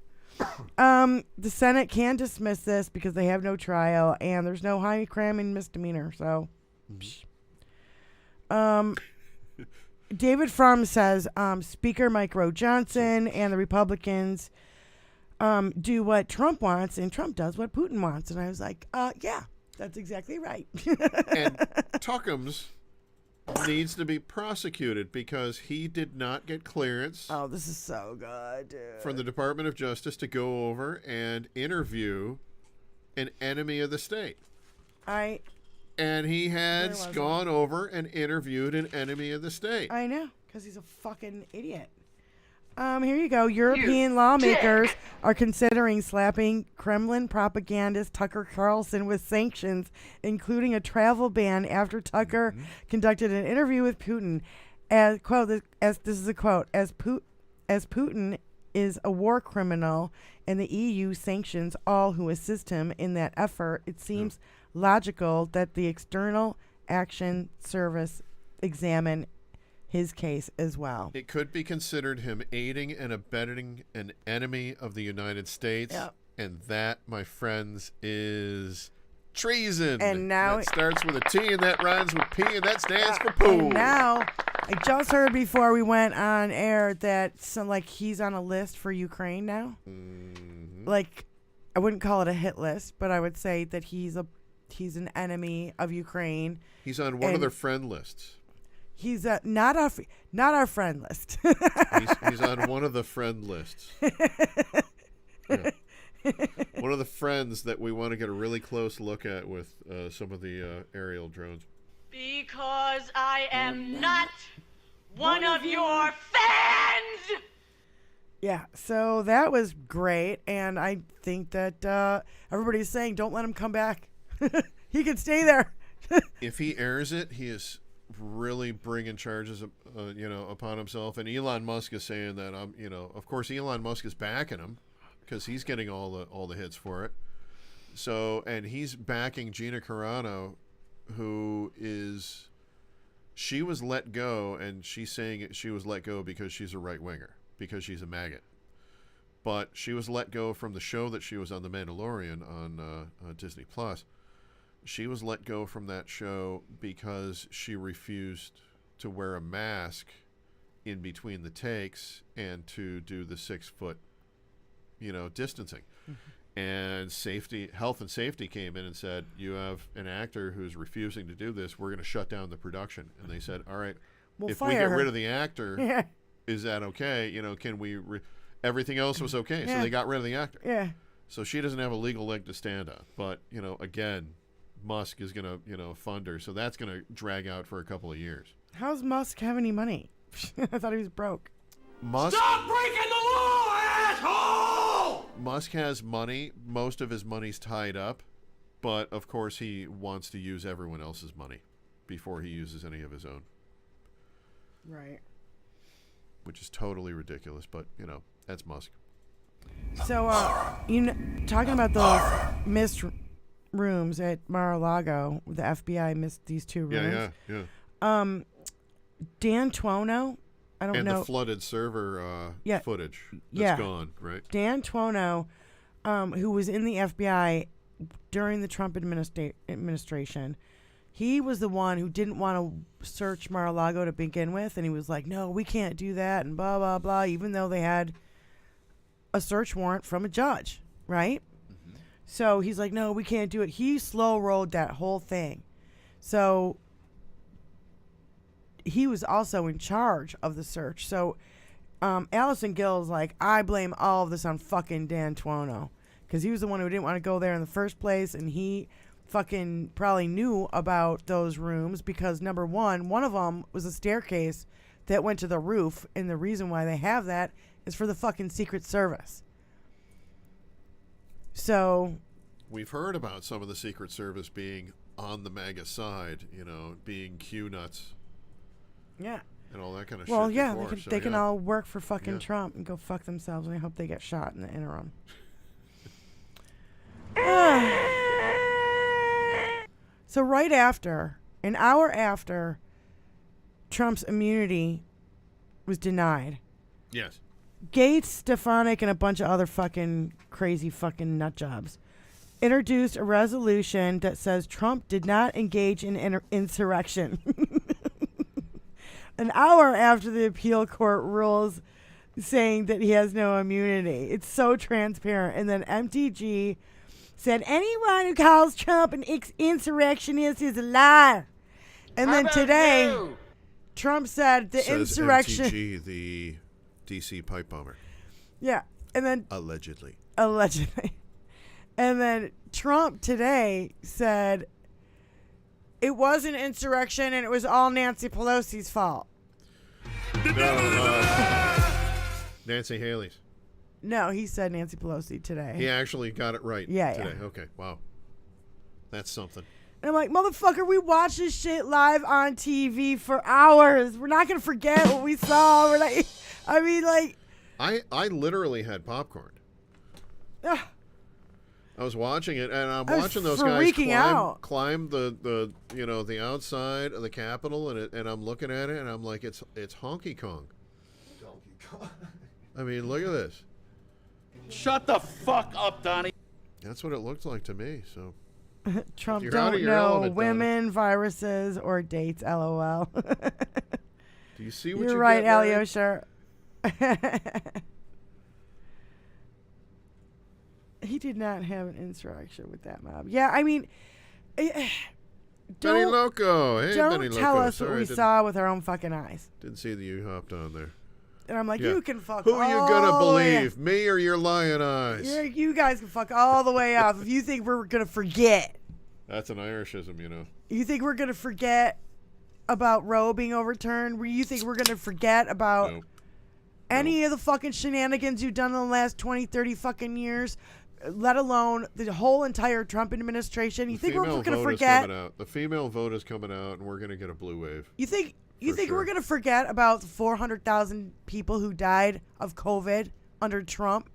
The Senate can dismiss this because they have no trial, and there's no high crime and misdemeanor. So. David Frum says Speaker Mike Rowe Johnson and the Republicans do what Trump wants, and Trump does what Putin wants. And I was like, yeah, that's exactly right. And Tuckums needs to be prosecuted because he did not get clearance Oh, this is so good, dude. from the Department of Justice to go over and interview an enemy of the state. And he has gone over and interviewed an enemy of the state. I know, because he's a fucking idiot. Here you go. European lawmakers are considering slapping Kremlin propagandist Tucker Carlson with sanctions, including a travel ban after Tucker conducted an interview with Putin. As this is a quote, as Putin is a war criminal and the EU sanctions all who assist him in that effort, it seems logical that the External Action Service examine his case as well. It could be considered him aiding and abetting an enemy of the United States. Yep. And that, my friends, is treason. And now that starts with a T and that rhymes with P and that stands for poo. And now, I just heard before we went on air that he's on a list for Ukraine now. Like, I wouldn't call it a hit list, but I would say that he's an enemy of Ukraine. He's on one of their friend lists. He's not our friend list. he's on one of the friend lists. Yeah. One of the friends that we want to get a really close look at with some of the aerial drones. Because I am not one of your fans! Yeah, so that was great, and I think that everybody's saying don't let him come back. He can stay there. If he airs it, he is really bringing charges, upon himself. And Elon Musk is saying that, of course, Elon Musk is backing him because he's getting all the hits for it. So, and he's backing Gina Carano, she was let go, and she's saying she was let go because she's a right winger, because she's a maggot. But she was let go from the show that she was on, The Mandalorian on Disney Plus. She was let go from that show because she refused to wear a mask in between the takes and to do the 6 foot, distancing. And health and safety came in and said, you have an actor who's refusing to do this. We're going to shut down the production. And they said, all right, if we get rid of the actor, is that okay? Can we, everything else was okay. So they got rid of the actor. Yeah. So she doesn't have a legal leg to stand on. But, again, Musk is going to, fund her. So that's going to drag out for a couple of years. How's Musk have any money? I thought he was broke. Stop breaking the law, asshole! Musk has money. Most of his money's tied up. But, of course, he wants to use everyone else's money before he uses any of his own. Right. Which is totally ridiculous. But, that's Musk. So, talking about those missed rooms at Mar-a-Lago, the FBI missed these 2 rooms. Yeah. Dan Tuono, I don't know. And the flooded server footage that's gone, right? Dan Tuono, who was in the FBI during the Trump administration, he was the one who didn't want to search Mar-a-Lago to begin with, and he was like, no, we can't do that, and blah, blah, blah, even though they had a search warrant from a judge, right? So he's like, no, we can't do it. He slow-rolled that whole thing. So he was also in charge of the search. So Allison Gill's like, I blame all of this on fucking Dan Tuono, because he was the one who didn't want to go there in the first place, and he fucking probably knew about those rooms because, number one of them was a staircase that went to the roof, and the reason why they have that is for the fucking Secret Service. So we've heard about some of the Secret Service being on the MAGA side, being Q nuts. Yeah. And all that kind of shit. Well, yeah, before, they can all work for fucking Trump and go fuck themselves, and I hope they get shot in the interim. So right after, an hour after Trump's immunity was denied. Yes. Gates, Stefanik, and a bunch of other fucking crazy fucking nut jobs introduced a resolution that says Trump did not engage in insurrection. An hour after the appeal court rules saying that he has no immunity. It's so transparent. And then MTG said, anyone who calls Trump an insurrectionist is a liar. And then today, Trump said the Says insurrection. MTG, the DC pipe bomber. Yeah. And then. Allegedly. And then Trump today said it was an insurrection and it was all Nancy Pelosi's fault. Nancy Haley's. No, he said Nancy Pelosi today. He actually got it right Yeah, today. yeah. Okay, wow. That's something. And I'm like, motherfucker, we watched this shit live on TV for hours. We're not going to forget what we saw. We're like, I mean, like. I literally had popcorn. Ugh. I was watching it, and I'm I was watching those guys freaking out. climb the the outside of the Capitol, and I'm looking at it, and I'm like, it's honky Kong. I mean, look at this. Shut the fuck up, Donnie. That's what it looked like to me. So Trump You're out don't of your know element, women, viruses, or dates. LOL. do you see what You're you right, get, Larry? Alyosha. He did not have an insurrection with that mob. Yeah, I mean, Benny don't, Loco. Hey, don't Benny tell Loco. us what Sorry, we didn't- saw with our own fucking eyes. Didn't see that you hopped on there. And I'm like, Yeah. you can fuck Who are you all gonna the way believe, me or your lion eyes? You guys can fuck all the way off if you think we're going to forget. That's an Irishism, you know. You think we're going to forget about Roe being overturned? You think we're going to forget about Nope. any of the fucking shenanigans you've done in the last 20, 30 fucking years, let alone the whole entire Trump administration? You think we're going to forget? The female vote is coming out, and we're going to get a blue wave. You think For we're sure. going to forget about the 400,000 people who died of COVID under Trump?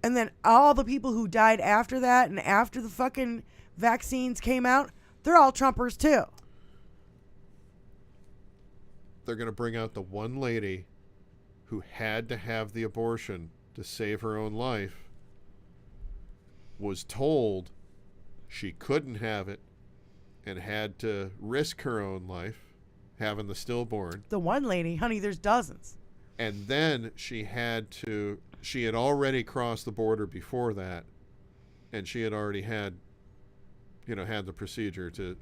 And then all the people who died after that and after the fucking vaccines came out, they're all Trumpers too. They're going to bring out the one lady who had to have the abortion to save her own life, was told she couldn't have it, and had to risk her own life having the stillborn. The one lady, honey, there's dozens. And then she had already crossed the border before that, and she had already had the procedure to,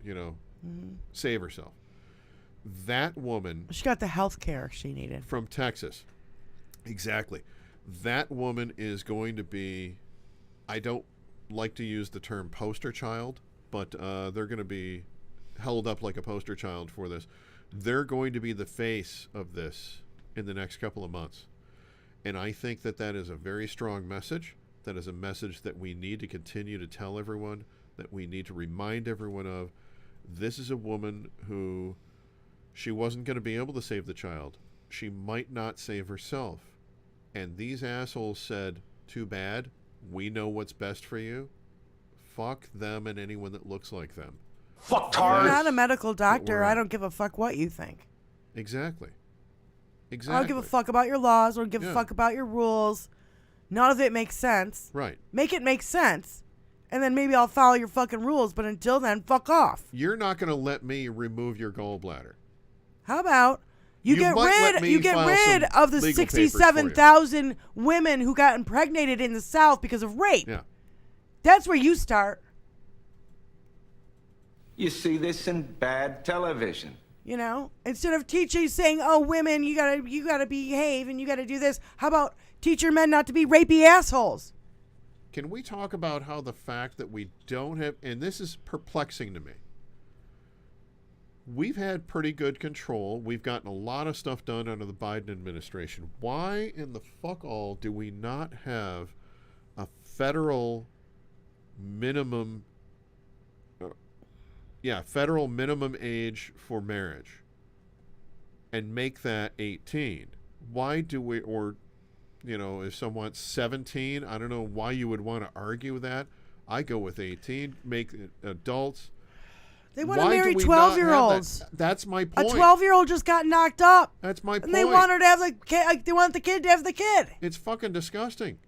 save herself. That woman She got the health care she needed. from Texas, exactly. That woman is going to be, I don't like to use the term poster child, but they're going to be held up like a poster child for this. They're going to be the face of this in the next couple of months. And I think that is a very strong message. That is a message that we need to continue to tell everyone, that we need to remind everyone of. This is a woman who, she wasn't going to be able to save the child. She might not save herself. And these assholes said, too bad, we know what's best for you. Fuck them and anyone that looks like them. I'm not a medical doctor. we're I at. don't give a fuck what you think. Exactly. I don't give a Exactly. fuck about your laws. I don't give a Yeah. fuck about your rules. None of it makes sense. Right. Make it make sense. And then maybe I'll follow your fucking rules. But until then, fuck off. You're not going to let me remove your gallbladder. How about you get might let rid me you get file rid some of the legal papers for you. 67,000 women who got impregnated in the South because of rape. Yeah. That's where you start. You see this in bad television. You know, instead of teaching saying, "Oh, women, you gotta behave and you gotta do this," how about teach your men not to be rapey assholes? Can we talk about how the fact that we don't have, and this is perplexing to me, we've had pretty good control. We've gotten a lot of stuff done under the Biden administration. Why in the fuck all do we not have a federal minimum federal minimum age for marriage and make that 18? Why do we, or, if someone's 17, I don't know why you would want to argue that. I go with 18, make it adults. They want to Why do marry we not have 12-year-olds. that? That's my A point. 12-year-old just got knocked up. That's my And point. they want her to have the kid. They want the kid to have the kid. It's fucking disgusting.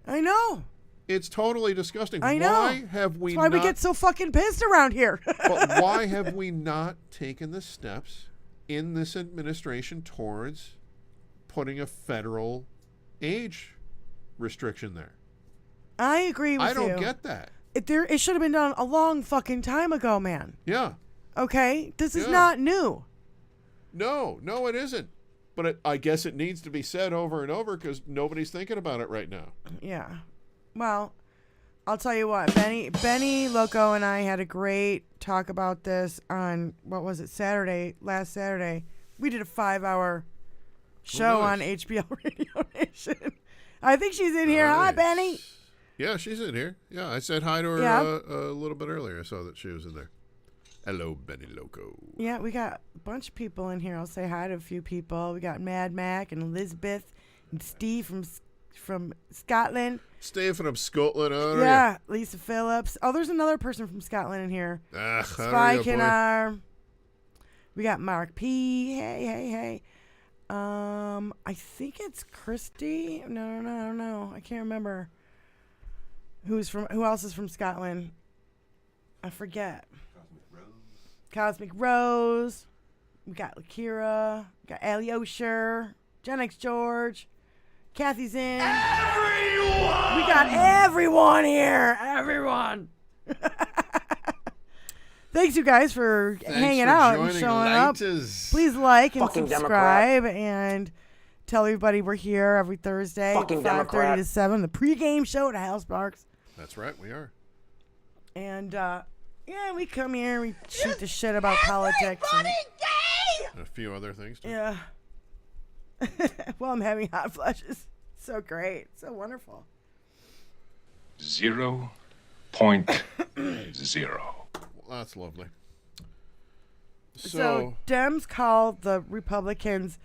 I know. It's totally disgusting. I know. Why have we That's why not, we get so fucking pissed around here. but why have we not taken the steps in this administration towards putting a federal age restriction there. I agree with you. I don't get that. It should have been done a long fucking time ago, man. Yeah. Okay? This is not new. No, it isn't. But I guess it needs to be said over and over because nobody's thinking about it right now. Yeah. Well, I'll tell you what. Benny Loco and I had a great talk about this on, what was it, last Saturday. We did a 5-hour show on HBL Radio Nation. I think she's in here. Hi, Benny. Yeah, she's in here. Yeah, I said hi to her a little bit earlier. I saw that she was in there. Hello, Benny Loco. Yeah, we got a bunch of people in here. I'll say hi to a few people. We got Mad Mac and Elizabeth and Steve from Scotland. Steve from Scotland. Yeah, Lisa Phillips. Oh, there's another person from Scotland in here. Spike in our. We got Mark P. Hey. I think it's Christy. No. I can't remember. Who else is from Scotland? I forget. Cosmic Rose. We got Lakira. We got Alyosher. Gen X George. Kathy's in. Everyone! We got everyone here. Everyone. Thanks, you guys, for hanging out and showing up. Please like and subscribe and tell everybody we're here every Thursday, 5:30 to 7, the pregame show at House Sparks. That's right, we are. And we come here, we shoot the shit about politics and a few other things too. Yeah. Well, I'm having hot flushes. So great, so wonderful. 0.0. Well, that's lovely. So Dems call the Republicans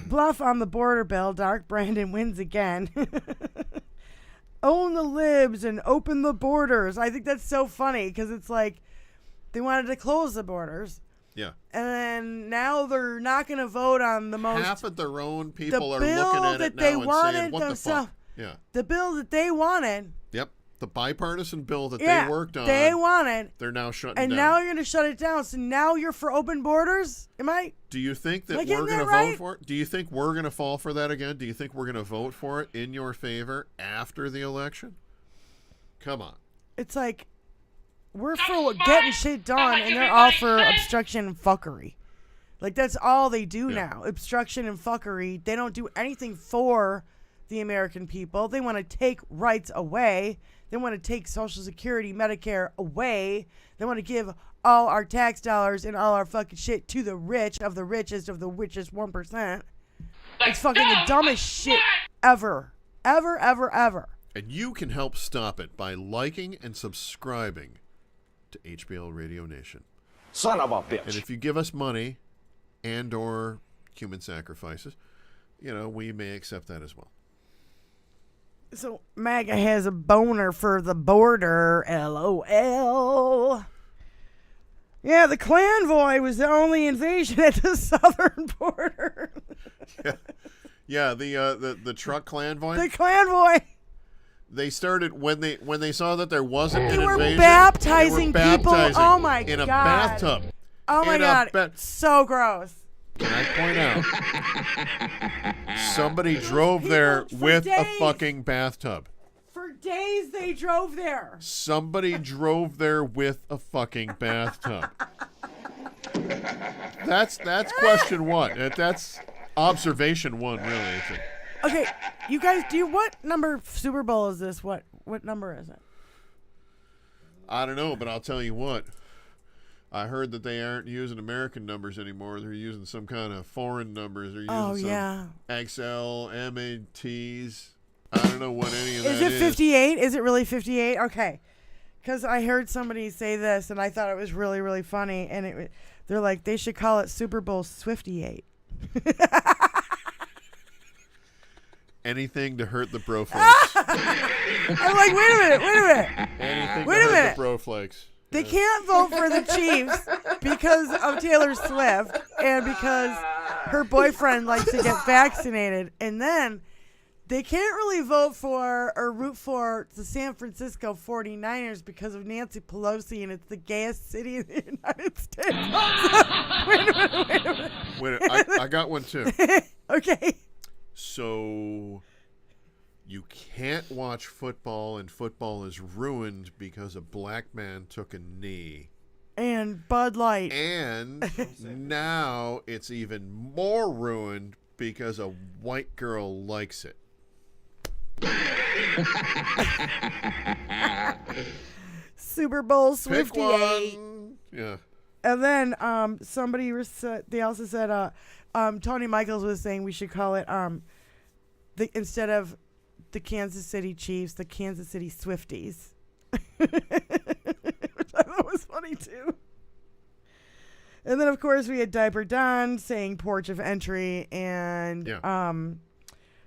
bluff on the border bill. Dark Brandon wins again. Own the libs and open the borders. I think that's so funny because it's like they wanted to close the borders. Yeah. And then now they're not going to vote on the most. Half of their own people are looking at it now and saying, what the fuck? Yeah. The bill that they wanted. Yep. The bipartisan bill that they worked on. They wanted. They're now shutting down. And now you're going to shut it down. So now you're for open borders? Do you think that we're going to vote for it? Do you think we're going to fall for that again? Do you think we're going to vote for it in your favor after the election? Come on. It's like we're for getting shit done, and they're all for obstruction and fuckery. Like, that's all they do now. Obstruction and fuckery. They don't do anything for the American people. They want to take rights away. They want to take Social Security, Medicare away. They want to give all our tax dollars and all our fucking shit to the rich of the richest 1%. It's fucking the dumbest shit ever. Ever. And you can help stop it by liking and subscribing to HBL Radio Nation. Son of a bitch. And if you give us money and or human sacrifices, we may accept that as well. So MAGA has a boner for the border, LOL. Yeah, the Clanvoy was the only invasion at the southern border. Yeah, the truck Clanvoy. The Clanvoy. They started when they saw that there wasn't an invasion. They were baptizing people. Oh my god! In a bathtub. Oh my god! So gross. Can I point out? Somebody drove there with a fucking bathtub. For days they drove there. Somebody drove there with a fucking bathtub. That's question one. That's observation one, really. Okay, you guys, what number Super Bowl is this? What number is it? I don't know, but I'll tell you what. I heard that they aren't using American numbers anymore. They're using some kind of foreign numbers. They're using some XL, MATs. I don't know what any of that is. Is it 58? Is it really 58? Okay. Because I heard somebody say this, and I thought it was really, really funny. And they're like, they should call it Super Bowl Swifty-8. Anything to hurt the bro flakes. I'm like, wait a minute. Anything to hurt the bro flakes. They can't vote for the Chiefs because of Taylor Swift and because her boyfriend likes to get vaccinated. And then they can't really vote for or root for the San Francisco 49ers because of Nancy Pelosi, and it's the gayest city in the United States. Wait a minute. Wait, I got one too. Okay. So you can't watch football, and football is ruined because a black man took a knee. And Bud Light. And now it's even more ruined because a white girl likes it. Super Bowl Pick Swifty. one. Yeah. And then they also said Tony Michaels was saying we should call it instead of the Kansas City Chiefs, the Kansas City Swifties. Which I thought was funny too. And then of course we had Diaper Don saying porch of entry and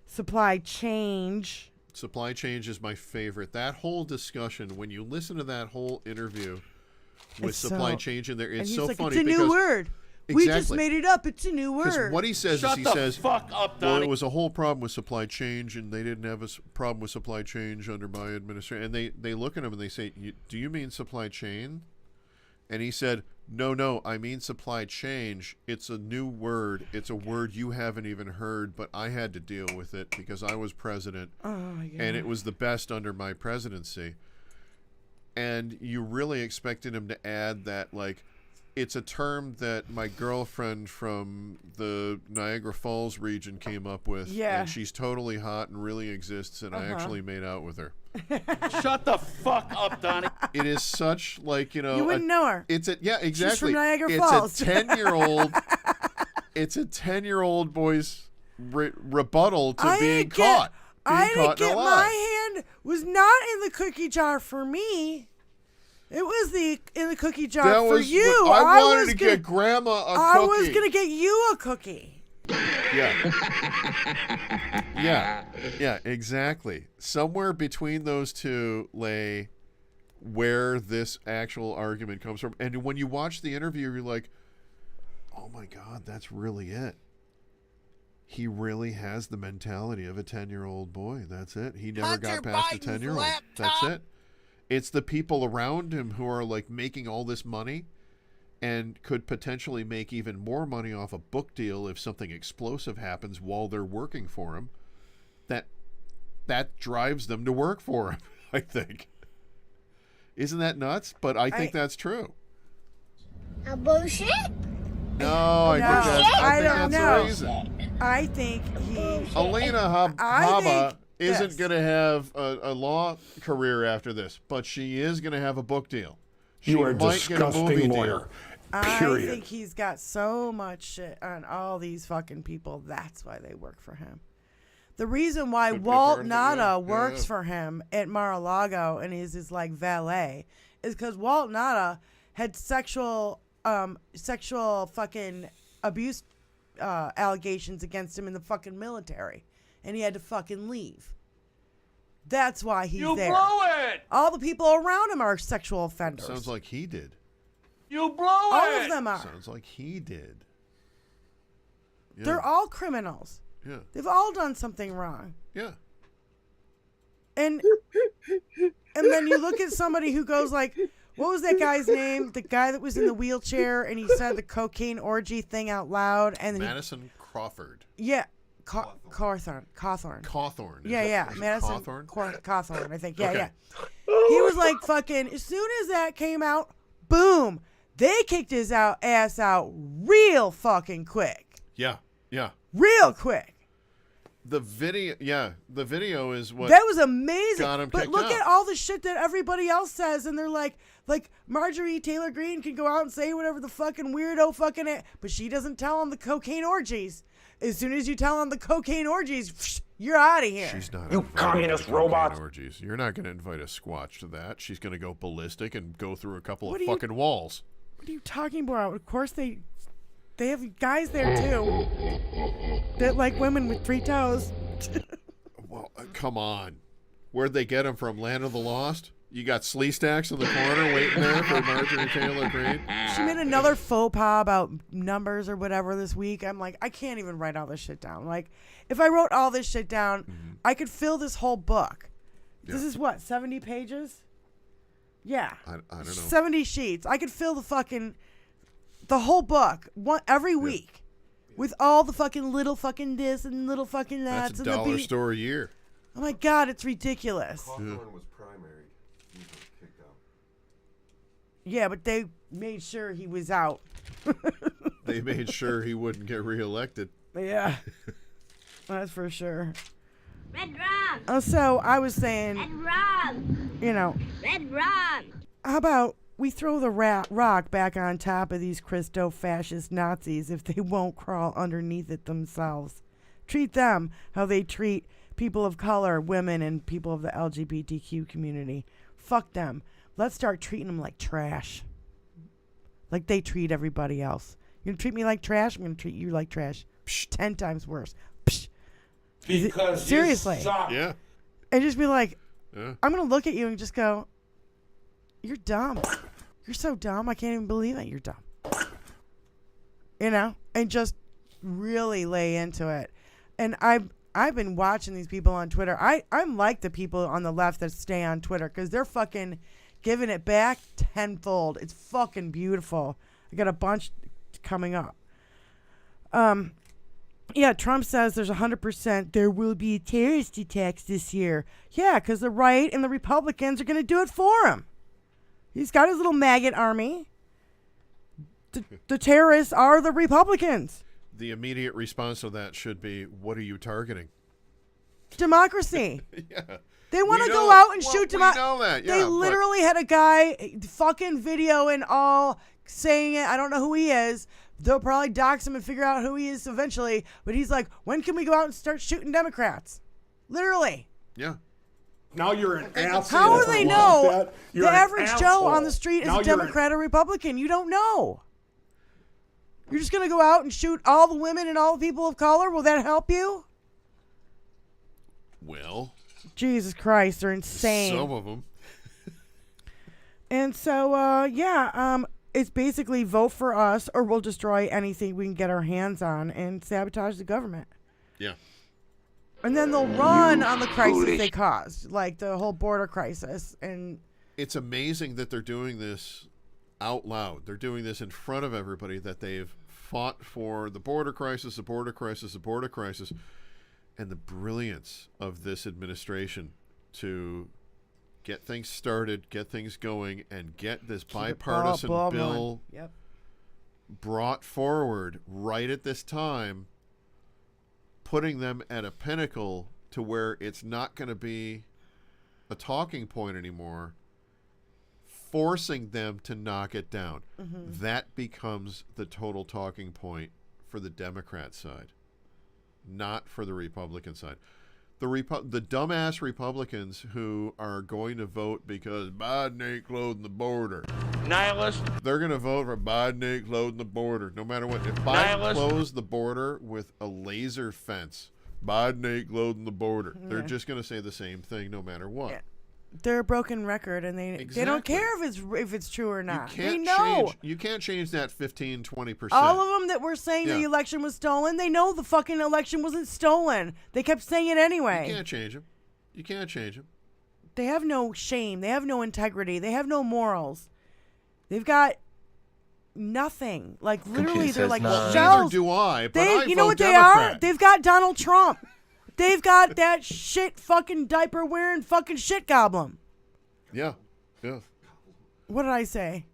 supply change. Supply change is my favorite. That whole discussion, when you listen to that whole interview with supply change in there, it's so funny. It's a new word. Exactly. We just made it up. It's a new word. Because what he says Shut is the he says, fuck up, well, Donnie. it was a whole problem with supply change, and they didn't have a problem with supply change under my administration. And they look at him and they say, do you mean supply chain? And he said, no, I mean supply change. It's a new word. It's a word you haven't even heard, but I had to deal with it because I was president. And it was the best under my presidency. And you really expected him to add that, like, it's a term that my girlfriend from the Niagara Falls region came up with. Yeah. And she's totally hot and really exists, and I actually made out with her. Shut the fuck up, Donnie. It is such, like, you wouldn't know her. It's a exactly. She's from Niagara Falls. It's a 10-year-old. It's a 10-year-old boy's rebuttal to being caught. I didn't get my hand was not in the cookie jar for me. It was in the cookie jar for you. I wanted to get Grandma a cookie. I was gonna get you a cookie. Yeah, exactly. Somewhere between those two lay where this actual argument comes from. And when you watch the interview, you're like, oh my God, that's really it. He really has the mentality of a 10-year-old boy. That's it. He never got past a 10-year-old. That's it. It's the people around him who are, like, making all this money and could potentially make even more money off a book deal if something explosive happens while they're working for him. That drives them to work for him, I think. Isn't that nuts? But I think that's true. A bullshit? No, I think that's the reason. I think Alina Habba isn't going to have a law career after this, but she is going to have a book deal. She You are a might get a movie disgusting deal. lawyer. I Period. think he's got so much shit on all these fucking people. That's why they work for him. The reason why Walt Nada works for him at Mar-a-Lago and is his like valet is because Walt Nada had sexual fucking abuse allegations against him in the fucking military, and he had to fucking leave. That's why he's there. You blew it! All the people around him are sexual offenders. Sounds like he did. You blew it! All of them are. Sounds like he did. Yeah. They're all criminals. Yeah. They've all done something wrong. Yeah. And then you look at somebody who goes like, what was that guy's name? The guy that was in the wheelchair and he said the cocaine orgy thing out loud. And then Madison Crawford. Yeah. Cawthorn. Cawthorn. Yeah. Madison Cawthorn? Cawthorn, I think. Yeah, Okay. yeah. He was like fucking, as soon as that came out, boom, they kicked his ass out real fucking quick. Yeah. Real quick. The video is what that was amazing. got him but kicked look out. at all the shit that everybody else says, and they're like Marjorie Taylor Greene can go out and say whatever the fucking weirdo fucking but she doesn't tell on the cocaine orgies. As soon as you tell on the cocaine orgies, you're out of here. She's not. You communist robot. Orgies. You're not going to invite a squatch to that. She's going to go ballistic and go through a couple What of are you- fucking walls. What are you talking about? Of course they have guys there too that like women with 3 toes. Well, come on. Where'd they get him from? Land of the Lost? You got Sleestacks in the corner waiting there for Marjorie Taylor Greene? She made another faux pas about numbers or whatever this week. I'm like, I can't even write all this shit down. Like, if I wrote all this shit down, I could fill this whole book. Yeah. This is what, 70 pages? Yeah. I don't know. 70 sheets. I could fill the whole book every week. with all the fucking little fucking this and little fucking that. That's $1 store a year. Oh my God, it's ridiculous. Hawthorne was primary. He was kicked out. Yeah, but they made sure he was out. They made sure he wouldn't get reelected. Yeah, that's for sure. Red rum. Oh, so I was saying, Red rum. you know, Red rum. how about we throw the rock back on top of these Christo-fascist Nazis if they won't crawl underneath it themselves? Treat them how they treat people of color, women, and people of the LGBTQ community. Fuck them. Let's start treating them like trash. Like they treat everybody else. You're going to treat me like trash? I'm going to treat you like trash. Psh, 10 times worse. Psh. Because seriously. Yeah. And just be like, yeah. I'm going to look at you and just go, you're dumb. You're so dumb. I can't even believe it. You're dumb. You know? And just really lay into it. And I've been watching these people on Twitter. I'm like the people on the left that stay on Twitter because they're fucking giving it back tenfold. It's fucking beautiful. I got a bunch coming up. Yeah, Trump says there's 100% there will be terrorist attacks this year. Yeah, because the right and the Republicans are going to do it for him. He's got his little maggot army. The terrorists are the Republicans. The immediate response to that should be, what are you targeting? Democracy. Yeah. They want to go out and shoot democracy. We know that, yeah. They literally had a guy fucking video and all saying it. I don't know who he is. They'll probably dox him and figure out who he is eventually. But he's like, when can we go out and start shooting Democrats? Literally. Yeah. Now you're an asshole. How do they know You're the an average Joe asshole. on the street is Now a Democrat or Republican? You don't know. You're just going to go out and shoot all the women and all the people of color? Will that help you? Well. Jesus Christ, they're insane. Some of them. And so, it's basically vote for us or we'll destroy anything we can get our hands on and sabotage the government. Yeah. And then they'll run on the crisis they caused, like the whole border crisis. And it's amazing that they're doing this out loud. They're doing this in front of everybody, that they've fought for the border crisis, the border crisis, the border crisis, and the brilliance of this administration to get things started, get things going, and get this bipartisan bill brought forward right at this time, putting them at a pinnacle to where it's not going to be a talking point anymore, forcing them to knock it down. Mm-hmm. That becomes the total talking point for the Democrat side, not for the Republican side. The dumbass Republicans who are going to vote because Biden ain't closing the border. Nihilist. They're going to vote for Biden ain't closing the border, no matter what. If Biden closed the border with a laser fence, Biden ain't closing the border. Yeah. They're just going to say the same thing no matter what. Yeah. They're a broken record, and they don't care if it's true or not. They know. You can't change that 15-20%. All of them that were saying the election was stolen, they know the fucking election wasn't stolen. They kept saying it anyway. You can't change them. You can't change them. They have no shame. They have no integrity. They have no morals. They've got nothing. Like, literally, they're like shells. Neither do I, but I you know what Democrat. They are? They've got Donald Trump. They've got that shit fucking diaper wearing fucking shit goblin. Yeah. Yeah. What did I say?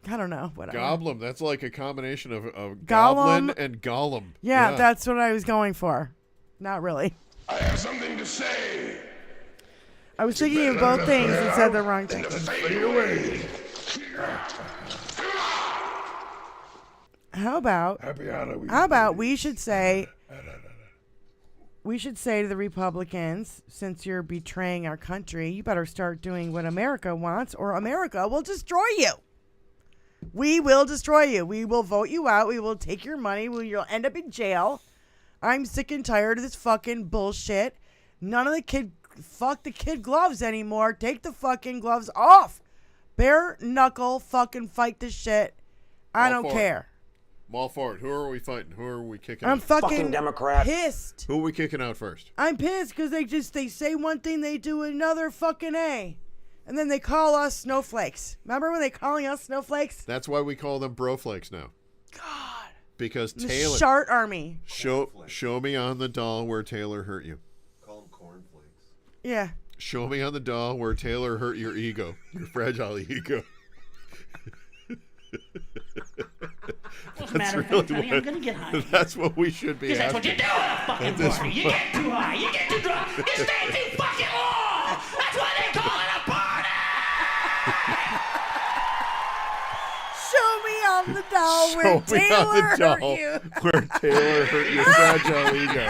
I don't know. Whatever. Goblin. That's like a combination of goblin and golem. Yeah, that's what I was going for. Not really. I have something to say. I was thinking of both things and said the wrong thing. How about we should say to the Republicans, since you're betraying our country, you better start doing what America wants, or America will destroy you. We will destroy you. We will vote you out. We will take your money. You'll end up in jail. I'm sick and tired of this fucking bullshit. None of the kid gloves anymore. Take the fucking gloves off. Bare knuckle fucking fight this shit. I don't care. I'm all for it. Who are we fighting? Who are we kicking out? I'm fucking Democrat. Pissed. Who are we kicking out first? I'm pissed because they say one thing, they do another fucking A. And then they call us snowflakes. Remember when they calling us snowflakes? That's why we call them broflakes now. God. Because The Taylor Shart Army. show me on the doll where Taylor hurt you. Call them cornflakes. Yeah. Show me on the doll where Taylor hurt your ego, your fragile ego. What's the matter, honey? I'm gonna get high. That's what we should be. Because that's what you do at a fucking party. You get too high. You get too drunk. You stay too fucking long. That's why they call it a party. Show me on the doll where Taylor hurt you. Where Taylor hurt your fragile ego.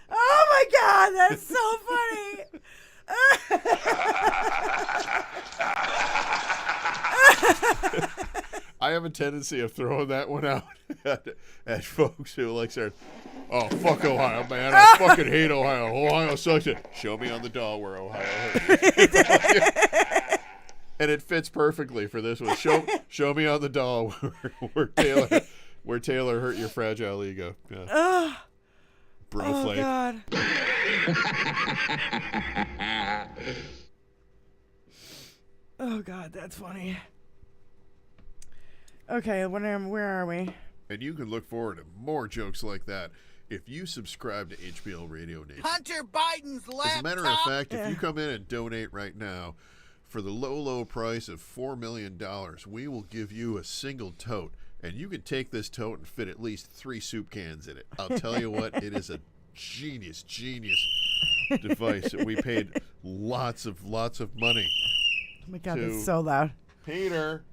Oh my God, that's so funny. I have a tendency of throwing that one out at folks who like say, "Oh, fuck Ohio, man! I fucking hate Ohio. Ohio sucks." Show me on the doll where Ohio hurt. And it fits perfectly for this one. Show me on the doll where Taylor hurt your fragile ego. Yeah. Bro flake. God. Oh God, that's funny. Okay, where are we? And you can look forward to more jokes like that if you subscribe to HBL Radio Nation. Hunter Biden's laptop. As a matter of fact, if you come in and donate right now for the low price of $4 million, we will give you a single tote. And you can take this tote and fit at least 3 soup cans in it. I'll tell you what, it is a genius device that we paid lots of money. Oh my God, that's so loud. Peter,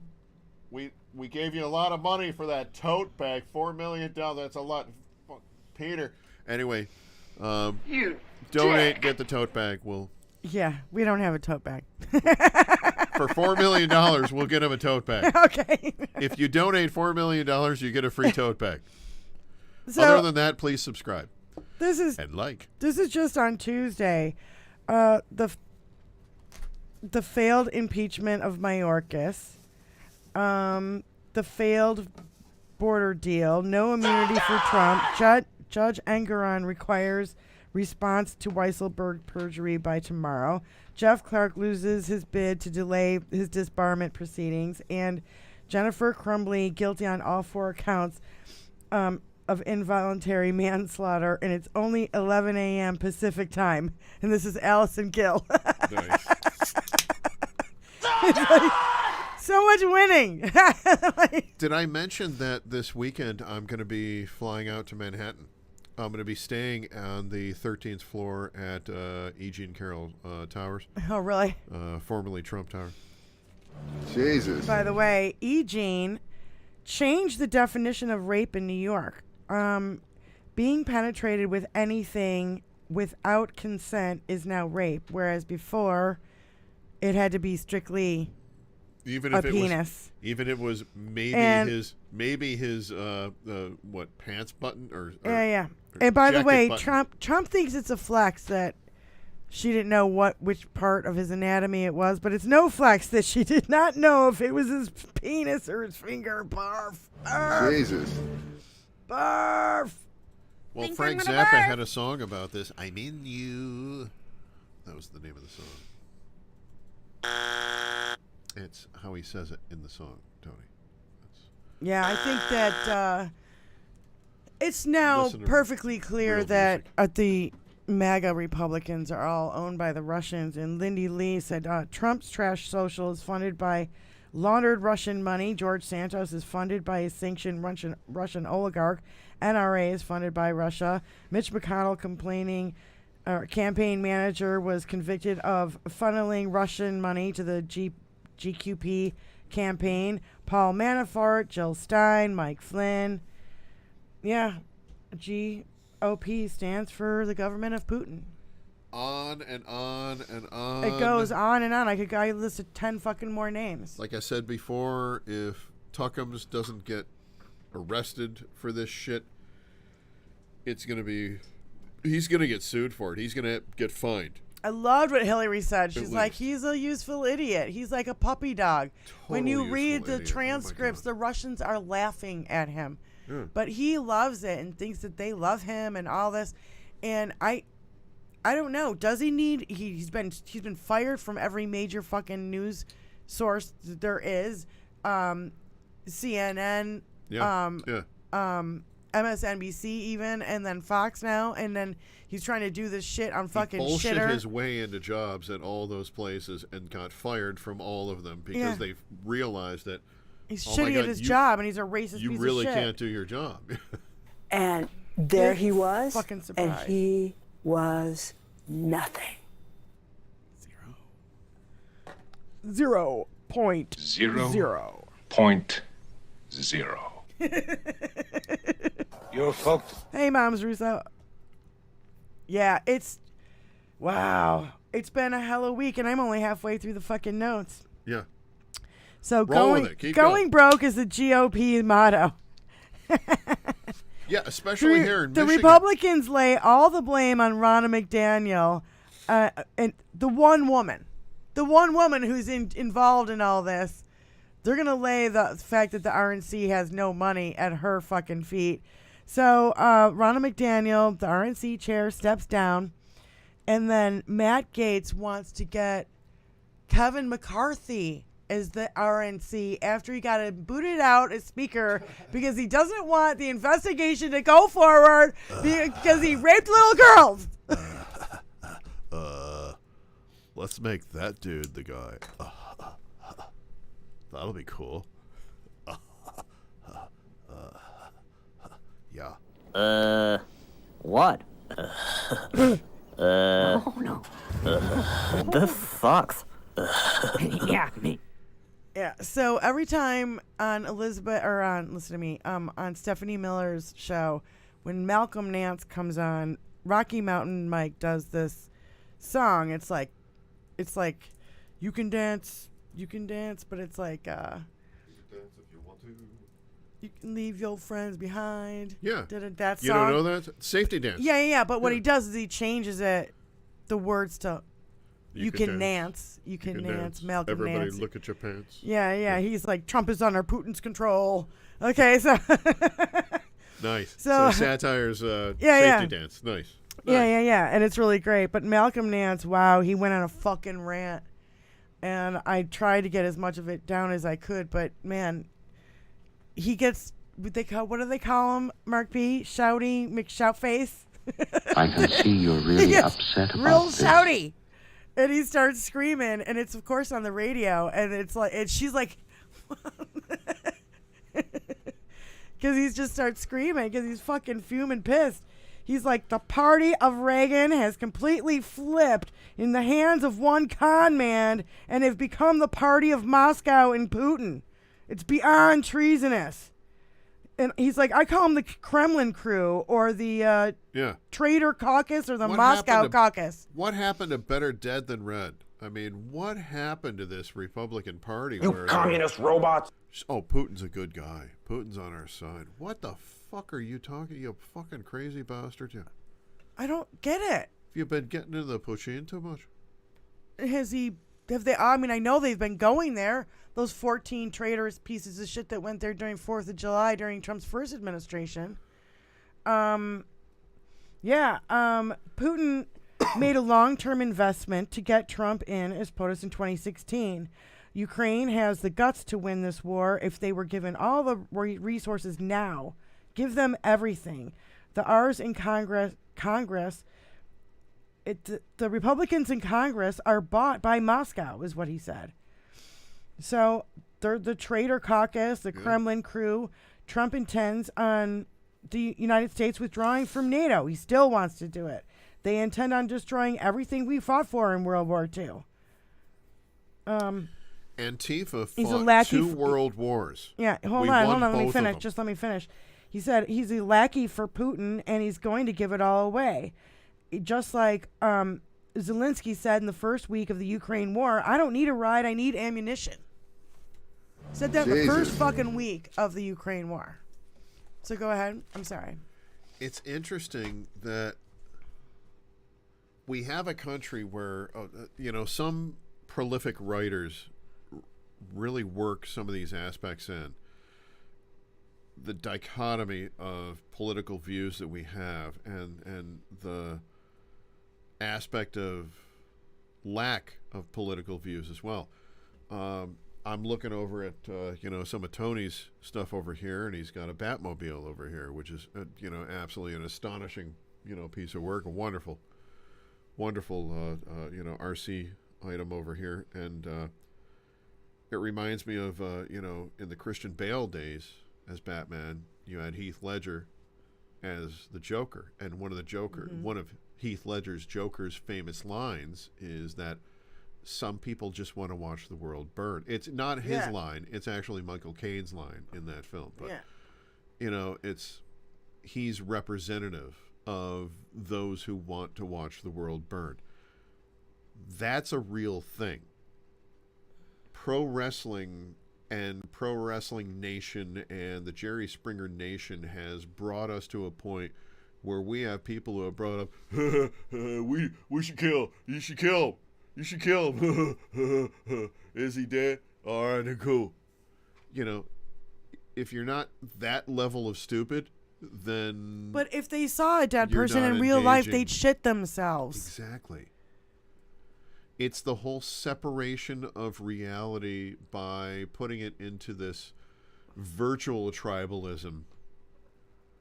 we gave you a lot of money for that tote bag, $4 million. That's a lot. Peter. Anyway, You donate, dick. get the tote bag. Yeah, we don't have a tote bag. For $4 million, we'll get him a tote bag. Okay. If you donate $4 million, you get a free tote bag. So, other than that, please subscribe. And like. This is just on Tuesday. The failed impeachment of Mayorkas. The failed border deal. No immunity for Trump. Judge Engeron requires response to Weisselberg perjury by tomorrow. Jeff Clark loses his bid to delay his disbarment proceedings. And Jennifer Crumbley guilty on all 4 counts of involuntary manslaughter. And it's only 11 a.m. Pacific time. And this is Allison Gill. Nice. It's like, so much winning. Did I mention that this weekend I'm going to be flying out to Manhattan? I'm going to be staying on the 13th floor at E. Jean Carroll Towers. Oh, really? Formerly Trump Tower. Jesus. By the way, E. Jean changed the definition of rape in New York. Being penetrated with anything without consent is now rape, whereas before it had to be strictly Even a if it penis. Even if it was maybe And- his pants button or Yeah. or And by the jacket way, button. Trump thinks it's a flex that she didn't know which part of his anatomy it was, but it's no flex that she did not know if it was his penis or his finger. Barf. Barf. Jesus. Barf. Well, Think Frank I'm gonna Zappa barf. had a song about this. I'm in you. That was the name of the song. It's how he says it in the song, Tony. Yeah, I think that it's now Listen to perfectly clear real that the MAGA Republicans are all owned by the Russians. And Lindy Lee said Trump's trash social is funded by laundered Russian money. George Santos is funded by a sanctioned Russian oligarch. NRA is funded by Russia. Mitch McConnell campaign manager was convicted of funneling Russian money to the G.Q.P. campaign. Paul Manafort, Jill Stein, Mike Flynn. Yeah, G.O.P. stands for the government of Putin. On and on and on. It goes on and on. I could list 10 fucking more names. Like I said before, if Tuckums doesn't get arrested for this shit, he's going to get sued for it. He's going to get fined. I loved what Hillary said. She's least. like, he's a useful idiot. He's like a puppy dog. When you Totally read useful the idiot. Oh my transcripts, God. the Russians are laughing at him. Yeah. But he loves it and thinks that they love him and all this. And I don't know. Does he need? He's been fired from every major fucking news source that there is. CNN, MSNBC even, and then Fox now, and then he's trying to do this shit on fucking he bullshit Shitter. his way into jobs at all those places and got fired from all of them because they realized that he's shitty at his job and he's a racist piece of shit. You really can't do your job. And there he was, fucking surprised. and he was nothing. 0.0. 0.0. You're fucked. Hey, Moms Russo. Yeah, wow. It's been a hell of a week, and I'm only halfway through the fucking notes. Yeah. So Roll with it. Keep going broke is the GOP motto. Yeah, especially here in the Michigan. Republicans lay all the blame on Ronna McDaniel, and the one woman who's involved in all this. They're going to lay the fact that the RNC has no money at her fucking feet. So Ronna McDaniel, the RNC chair, steps down. And then Matt Gaetz wants to get Kevin McCarthy as the RNC after he got booted out as speaker because he doesn't want the investigation to go forward because he raped little girls. Let's make that dude the guy. That'll be cool. Yeah. What? Oh no. This sucks. Yeah, me. Yeah, so every time on on Stephanie Miller's show, when Malcolm Nance comes on, Rocky Mountain Mike does this song. It's like you can dance, but it's like you can dance if you want to. You can leave your friends behind. Yeah. That song. You don't know that? Safety dance. Yeah. But what he does is he changes the words to you can dance. You can dance. Malcolm Everybody Nance. look at your pants. Yeah. He's like, Trump is under Putin's control. Okay, so. Nice. So satire's safety dance. Nice. Yeah. And it's really great. But Malcolm Nance, wow, he went on a fucking rant. And I tried to get as much of it down as I could. But, man, he gets, what do they call him, Mark B? Shouty McShoutface? I can see you're really upset about real this. shouty. And he starts screaming. And it's, of course, on the radio. And it's like, and she's like, because he just starts screaming because he's fucking fuming pissed. He's like, the party of Reagan has completely flipped in the hands of one con man and have become the party of Moscow and Putin. It's beyond treasonous. And he's like, I call him the Kremlin crew or the traitor caucus or the Moscow caucus. What happened to better dead than red? I mean, what happened to this Republican Party? You communist robots. Oh, Putin's a good guy. Putin's on our side. What the fuck are you talking? You fucking crazy bastard. You. I don't get it. Have you been getting into the Putin too much? I mean, I know they've been going there. Those 14 traitorous pieces of shit that went there during 4th of July during Trump's first administration. Putin made a long-term investment to get Trump in as POTUS in 2016. Ukraine has the guts to win this war if they were given all the resources now. Give them everything. The R's in Congress, the Republicans in Congress are bought by Moscow, is what he said. So they're the traitor caucus, the Kremlin crew. Trump intends on the United States withdrawing from NATO. He still wants to do it. They intend on destroying everything we fought for in World War II. Antifa fought two world wars. Yeah, hold on, let me finish. Just let me finish. He said he's a lackey for Putin, and he's going to give it all away. Just like Zelensky said in the first week of the Ukraine war, I don't need a ride, I need ammunition. Said that the first fucking week of the Ukraine war. So go ahead. I'm sorry. It's interesting that we have a country where, some prolific writers really work some of these aspects in. The dichotomy of political views that we have and the aspect of lack of political views as well. I'm looking over at some of Tony's stuff over here, and he's got a Batmobile over here, which is absolutely an astonishing piece of work, a wonderful RC item over here, and it reminds me of in the Christian Bale days as Batman, you had Heath Ledger as the Joker, and one of Heath Ledger's Joker's famous lines is that some people just want to watch the world burn. It's not his line; it's actually Michael Caine's line in that film. But he's representative of those who want to watch the world burn. That's a real thing. Pro wrestling and Pro Wrestling Nation and the Jerry Springer Nation has brought us to a point where we have people who have brought up, we should kill. You should kill him. You should kill him. Is he dead? All right, then cool. If you're not that level of stupid, then... But if they saw a dead person in real life, they'd shit themselves. Exactly. It's the whole separation of reality by putting it into this virtual tribalism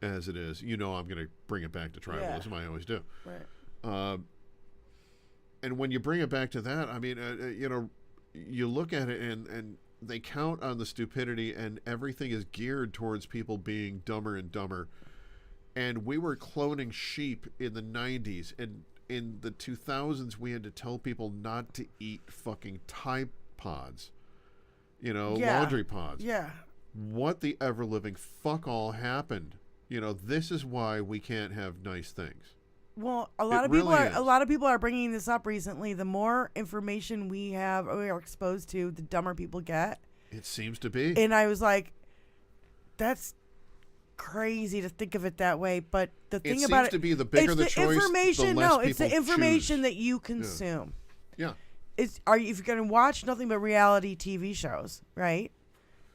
as it is. I'm going to bring it back to tribalism. Yeah. I always do. Right. And when you bring it back to that, I mean, you look at it and they count on the stupidity, and everything is geared towards people being dumber and dumber. And we were cloning sheep in the 90s, and in the 2000s, we had to tell people not to eat fucking Tide Pods, laundry pods. Yeah. What the ever-living fuck all happened? This is why we can't have nice things. Well, a lot of people are bringing this up recently. The more information we are exposed to, the dumber people get. It seems to be. And I was like, that's crazy to think of it that way. But the thing about it, seems to be the bigger the choice, information. the less it's the people information choose. that you consume. Yeah. If you're going to watch nothing but reality TV shows, right?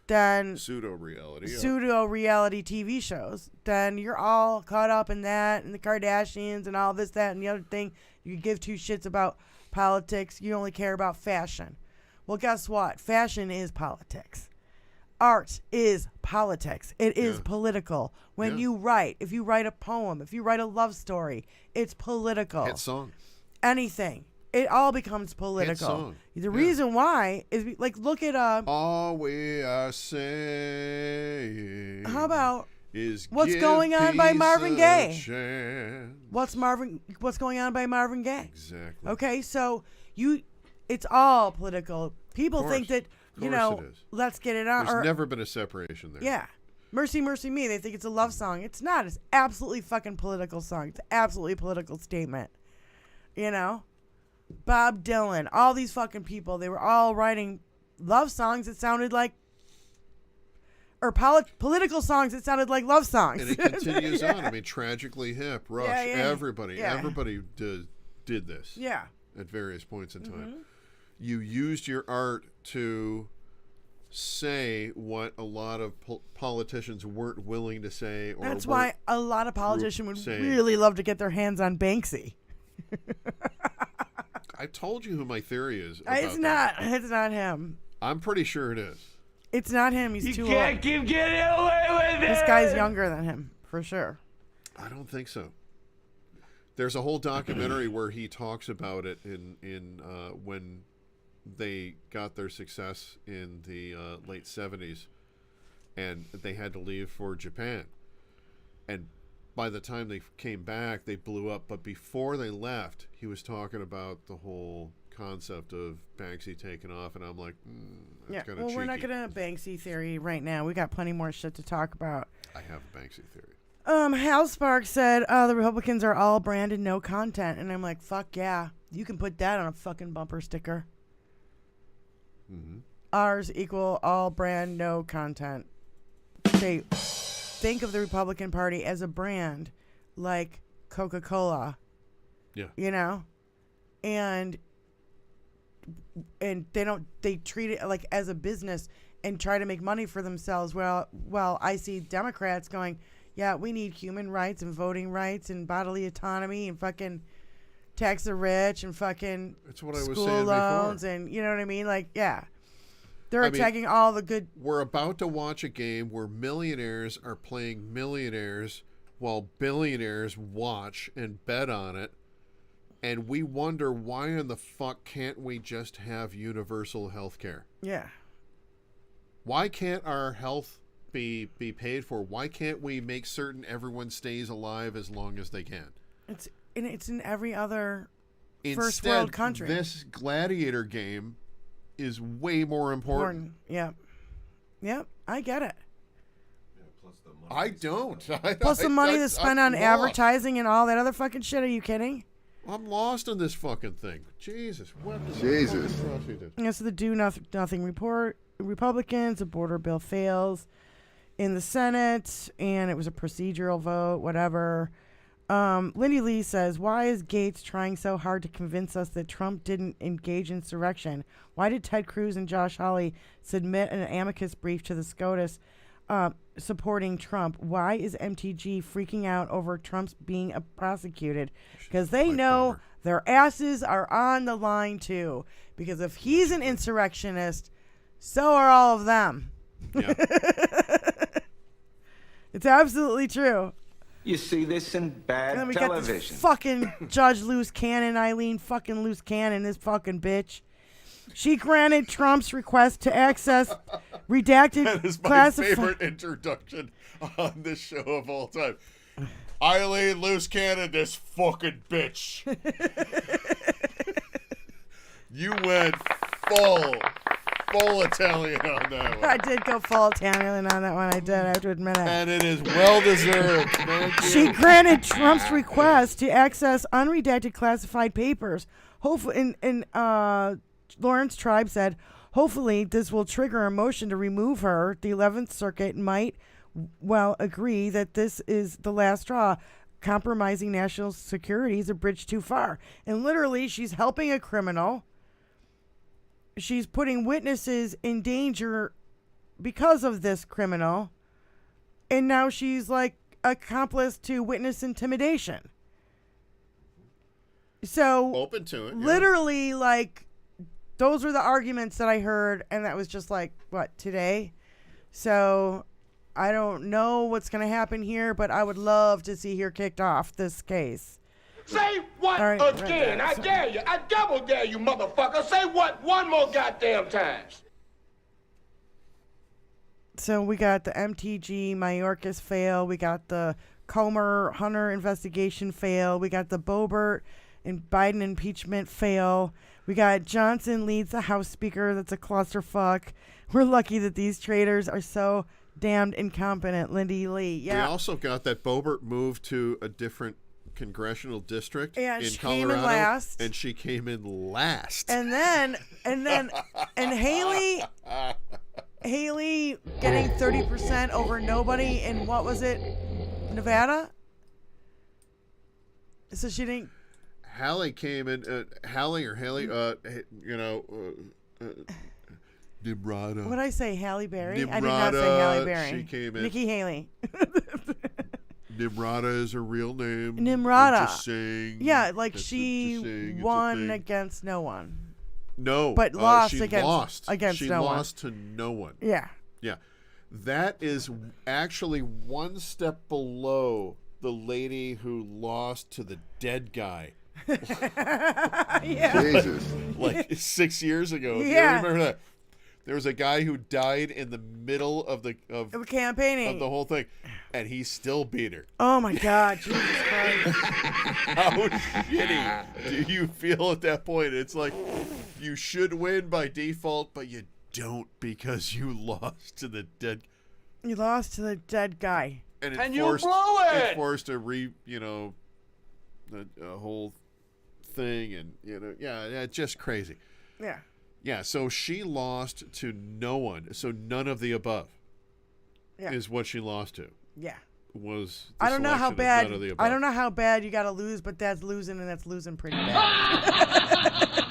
Then pseudo-reality TV shows, then you're all caught up in that and the Kardashians and all this, that, and the other thing. You give two shits about politics. You only care about fashion. Well, guess what? Fashion is politics. Art is politics. It is political. When you write, if you write a poem, if you write a love story, it's political. Hit song. Anything. It all becomes political. The reason why is look at all we are saying. How about is What's Going On by Marvin Gaye? What's Going On by Marvin Gaye? Exactly. Okay, so it's all political. People think that let's get it on. There's never been a separation there. Yeah. Mercy, Mercy Me. They think it's a love song. It's not. It's absolutely fucking political song. It's absolutely a political statement. Bob Dylan, all these fucking people, they were all writing love songs that sounded like, or political songs that sounded like love songs. And it continues on. I mean, Tragically Hip, Rush, everybody did this. Yeah. At various points in time. You used your art to say what a lot of politicians weren't willing to say. Or that's why a lot of politicians would really love to get their hands on Banksy. I told you who my theory is. It's not him. I'm pretty sure it is. It's not him. He's too old. You can't keep getting away with it. This guy's younger than him, for sure. I don't think so. There's a whole documentary where he talks about it in when they got their success in the late 70s, and they had to leave for Japan. And by the time they came back, they blew up. But before they left, he was talking about the whole concept of Banksy taking off, and I'm like, that's kind of cheeky. We're not going to Banksy theory right now. We got plenty more shit to talk about. I have a Banksy theory. Hal Sparks said, the Republicans are all branded no content. And I'm like, fuck yeah. You can put that on a fucking bumper sticker. Mm-hmm. Ours equal all brand no content. They think of the Republican Party as a brand like Coca-Cola. Yeah. And they treat it like as a business and try to make money for themselves. Well, I see Democrats going, yeah, we need human rights and voting rights and bodily autonomy and fucking tax the rich and fucking That's what I was school saying loans before. and you know what I mean? Like, yeah. They're attacking all the good. We're about to watch a game where millionaires are playing millionaires while billionaires watch and bet on it. And we wonder, why in the fuck can't we just have universal health care? Yeah. Why can't our health be paid for? Why can't we make certain everyone stays alive as long as they can? It's in every other first world country. This gladiator game is way more important. Yep. I get it. I don't. Plus the money that's spent on advertising and all that other fucking shit. Are you kidding? I'm lost in this fucking thing. Jesus. What the Jesus. fuck is Yeah, so the do nothing report. Republicans, the border bill fails in the Senate, and it was a procedural vote, whatever. Lindy Lee says, why is Gates trying so hard to convince us that Trump didn't engage in insurrection? Why did Ted Cruz and Josh Hawley submit an amicus brief to the SCOTUS supporting Trump? Why is MTG freaking out over Trump's being prosecuted? Because they know their asses are on the line too. Because if he's an insurrectionist, so are all of them. Yeah. It's absolutely true. You see this in bad And then we television. got this fucking Judge Loose Cannon, Eileen fucking Loose Cannon, this fucking bitch. She granted Trump's request to access redacted That is my classified. favorite introduction on this show of all time. Eileen Loose Cannon, this fucking bitch. You went full Italian on that one. I did go full Italian on that one. I did. I have to admit it. And it is well deserved. Thank you. She granted Trump's request to access unredacted classified papers. Hopefully, Lawrence Tribe said, hopefully this will trigger a motion to remove her. The 11th Circuit might well agree that this is the last straw. Compromising national security is a bridge too far. And literally, she's helping a criminal. She's putting witnesses in danger because of this criminal. And now she's like accomplice to witness intimidation. So open to it. Yeah. Literally, like, those were the arguments that I heard, and that was just like, what, today? So I don't know what's going to happen here, but I would love to see her kicked off this case. Say what again? I dare you. I double dare you, motherfucker. Say what one more goddamn times. So we got the MTG Mayorkas fail. We got the Comer Hunter investigation fail. We got the Boebert and Biden impeachment fail. We got Johnson leads the House Speaker. That's a clusterfuck. We're lucky that these traitors are so damned incompetent. Lindy Lee. Yeah. We also got that Boebert moved to a different congressional district Yeah, in she Colorado, came in last. and she came in last. And Haley getting 30% over nobody in, what was it, Nevada? So she didn't. Haley came in. Haley, Nimrata. What did I say, Halle Berry? Nimrata, I did not say Halle Berry. She came in. Nikki Haley. Nimrata is her real name. Nimrata. I'm just saying. Yeah, like she won against no one. No, but lost she against she no one. lost to no one. Yeah. Yeah. That is actually one step below the lady who lost to the dead guy. Yeah. Jesus. Like 6 years ago. Yeah. You remember that? There was a guy who died in the middle of campaigning of the whole thing, and he still beat her. Oh my God, Jesus Christ! How shitty do you feel at that point? It's like you should win by default, but you don't because you lost to the dead. You lost to the dead guy, and you blew it. It forced a whole thing, and it's just crazy. Yeah. Yeah, so she lost to no one. So none of the above is what she lost to. Yeah. Was the I don't know how selection of bad. none of the above. I don't know how bad you got to lose, but that's losing, and that's losing pretty bad.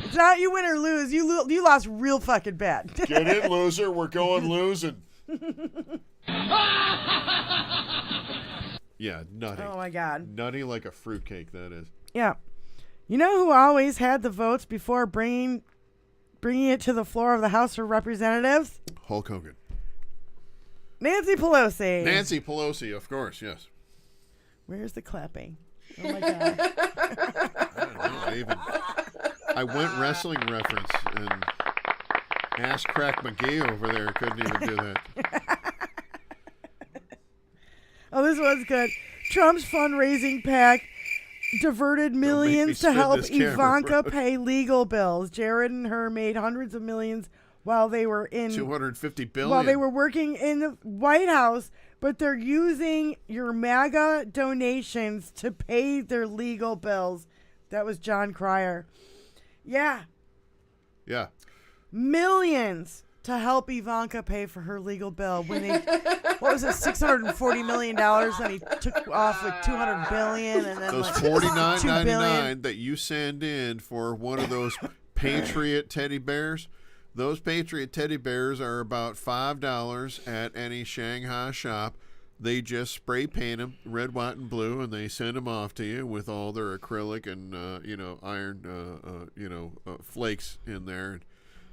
It's not you win or lose. You lost real fucking bad. Get in, loser. We're going losing. Yeah, nutty. Oh my God. Nutty like a fruitcake, that is. Yeah. You know who always had the votes before bringing bringing it to the floor of the House of Representatives. Hulk Hogan. Nancy Pelosi. Nancy Pelosi, of course, yes. Where's the clapping? Oh my God. I don't know. I went wrestling reference and Ass Crack McGee over there couldn't even do that. Oh, this one's good. Trump's fundraising PAC diverted millions to help Ivanka pay legal bills. Jared and her made hundreds of millions while they were in $250 billion. While they were working in the White House, but they're using your MAGA donations to pay their legal bills. That was John Cryer. Yeah. Yeah. Millions to help Ivanka pay for her legal bill. When they, what was it, $640 million, and he took off with $200 billion, and then those like $49.99 that you send in for one of those Patriot teddy bears. Those Patriot teddy bears are about $5 at any Shanghai shop. They just spray paint them red, white, and blue, and they send them off to you with all their acrylic and iron, flakes in there.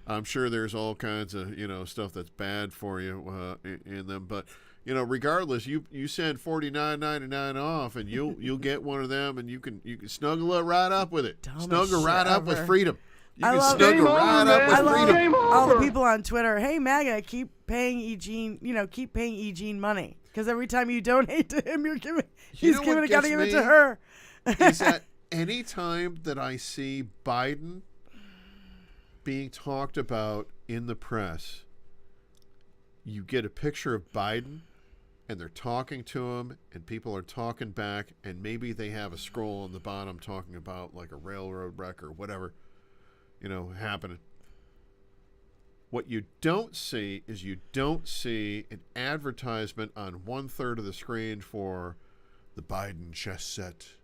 I'm sure there's all kinds of stuff that's bad for you in them, but regardless, you send $49.99 off, and you'll get one of them, and you can snuggle it right up with it. Snuggle right up with freedom. You can snuggle right up with freedom. All the people on Twitter, hey MAGA, keep paying Eugene money, because every time you donate to him, he's giving it, gotta give it to her. Is that any time that I see Biden being talked about in the press, you get a picture of Biden and they're talking to him and people are talking back, and maybe they have a scroll on the bottom talking about like a railroad wreck or whatever happening. What you don't see is an advertisement on 1/3 of the screen for the Biden chess set,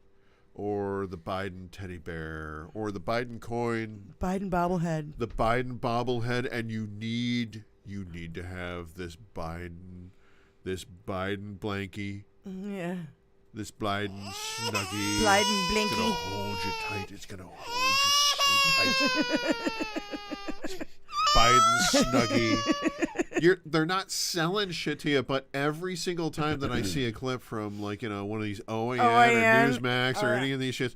or the Biden teddy bear, or the Biden coin, Biden bobblehead, the Biden bobblehead, and you need to have this Biden blankie, yeah, this Biden snuggie, Biden blinky. It's gonna hold you tight. It's gonna hold you so tight. Biden snuggie. They're not selling shit to you, but every single time that I see a clip from one of these OAN or Newsmax or any of these shits,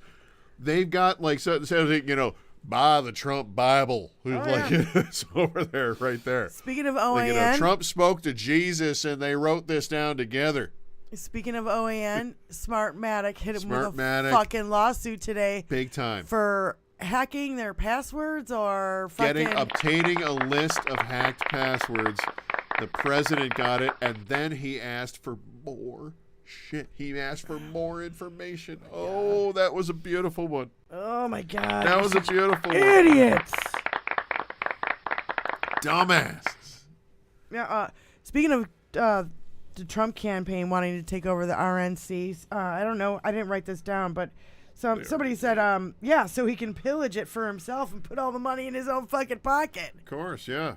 they've got like something, buy the Trump Bible. It's over there, right there. Speaking of OAN, Trump spoke to Jesus and they wrote this down together. Speaking of OAN, Smartmatic hit him with a fucking lawsuit today. Big time. For hacking their passwords or obtaining a list of hacked passwords. The president got it, and then he asked for more shit. He asked for more information. Oh, that was a beautiful one. Oh my God. That was a beautiful one. Idiots. Dumbasses. Yeah. Speaking of the Trump campaign wanting to take over the RNC, I don't know. I didn't write this down, but somebody said, so he can pillage it for himself and put all the money in his own fucking pocket. Of course, yeah.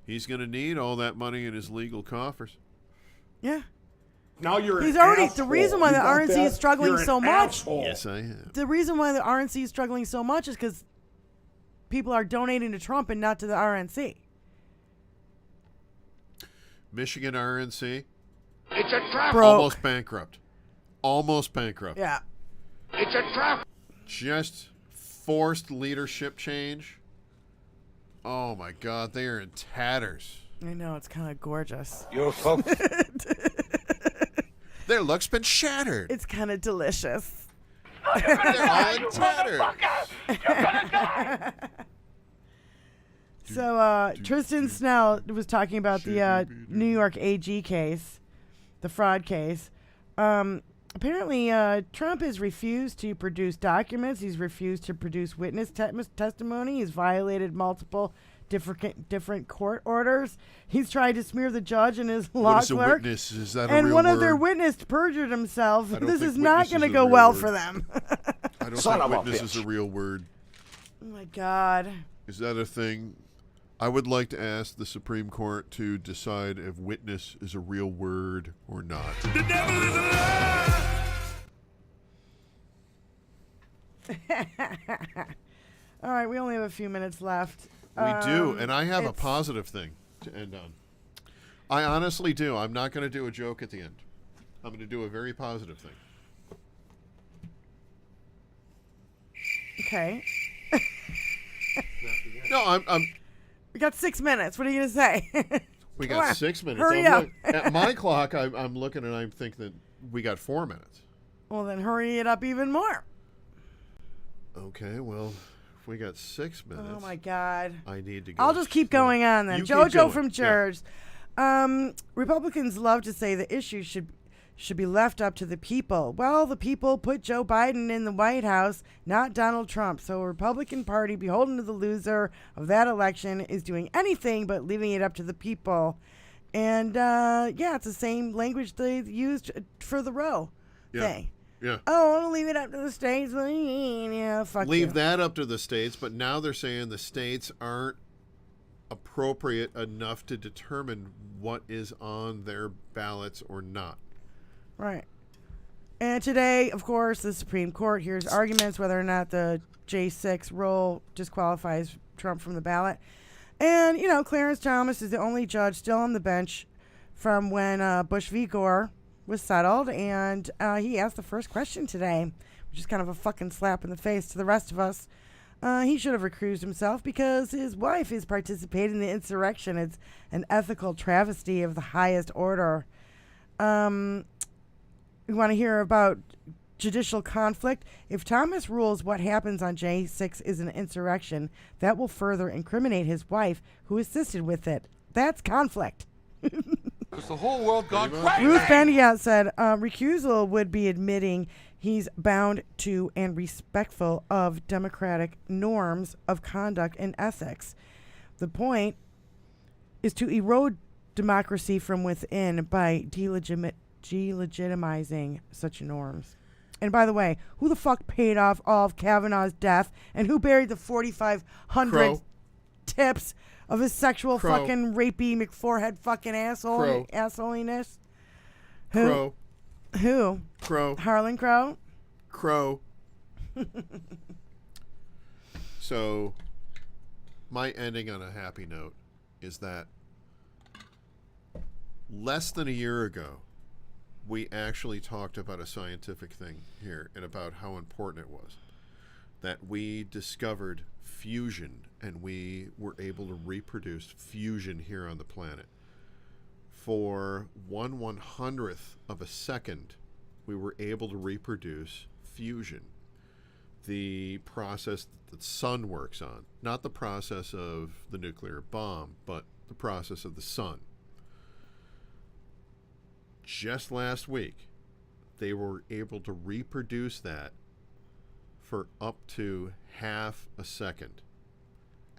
He's going to need all that money in his legal coffers. Yeah. Now He's already asshole. The reason why the RNC is struggling so much. Asshole. Yes, I have. The reason why the RNC is struggling so much is because people are donating to Trump and not to the RNC. Michigan RNC. It's a trap. Almost bankrupt. Yeah. It's a trap. Just forced leadership change. Oh my God, they are in tatters. I know, it's kind of gorgeous. Your folks. Their look's been shattered. It's kind of delicious. They're all in tatters. So Tristan Snell was talking about the New York AG case, the fraud case. Apparently, Trump has refused to produce documents. He's refused to produce witness testimony. He's violated multiple different court orders. He's tried to smear the judge and his law what is clerk. A witness? Is that a and real one word? of their witnesses perjured himself. This is not going to go well for them. I don't think witness is a real word. Oh my God. Is that a thing? I would like to ask the Supreme Court to decide if witness is a real word or not. The devil is alive! All right, we only have a few minutes left. We do, and I have a positive thing to end on. I honestly do. I'm not going to do a joke at the end. I'm going to do a very positive thing. Okay. No, I'm. We got 6 minutes. What are you going to say? We got 6 minutes. Hurry up. At my clock, I'm looking and I'm thinking that we got 4 minutes. Well, then hurry it up even more. Okay, well, if we got 6 minutes. Oh, my God. I need to go. I'll just keep going on then. You keep JoJo going. from church. Yeah. Republicans love to say the issue should be left up to the people. Well, the people put Joe Biden in the White House, not Donald Trump. So Republican Party, beholden to the loser of that election, is doing anything but leaving it up to the people. And, yeah, it's the same language they used for the Roe thing. Yeah. Oh, I want to leave it up to the states. Yeah, fuck Leave you. that up to the states, but now they're saying the states aren't appropriate enough to determine what is on their ballots or not. Right. And today, of course, the Supreme Court hears arguments whether or not the J6 rule disqualifies Trump from the ballot. And, you know, Clarence Thomas is the only judge still on the bench from when Bush v. Gore was settled. And he asked the first question today, which is kind of a fucking slap in the face to the rest of us. He should have recused himself because his wife is participating in the insurrection. It's an ethical travesty of the highest order. We want to hear about judicial conflict. If Thomas rules what happens on J6 is an insurrection, that will further incriminate his wife, who assisted with it. That's conflict. Because the whole world gone crazy. Ruth Bendiat said recusal would be admitting he's bound to and respectful of democratic norms of conduct and ethics. The point is to erode democracy from within by delegitimizing such norms. And by the way, who the fuck paid off all of Kavanaugh's death, and who buried the 4,500 tips of his sexual fucking rapey McForehead fucking assholiness? Who? Who? Crow. Harlan Crow? Crow. So, my ending on a happy note is that less than a year ago, we actually talked about a scientific thing here and about how important it was that we discovered fusion and we were able to reproduce fusion here on the planet. For 1/100th of a second, we were able to reproduce fusion, the process that the sun works on, not the process of the nuclear bomb, but the process of the sun. Just last week, they were able to reproduce that for up to half a second.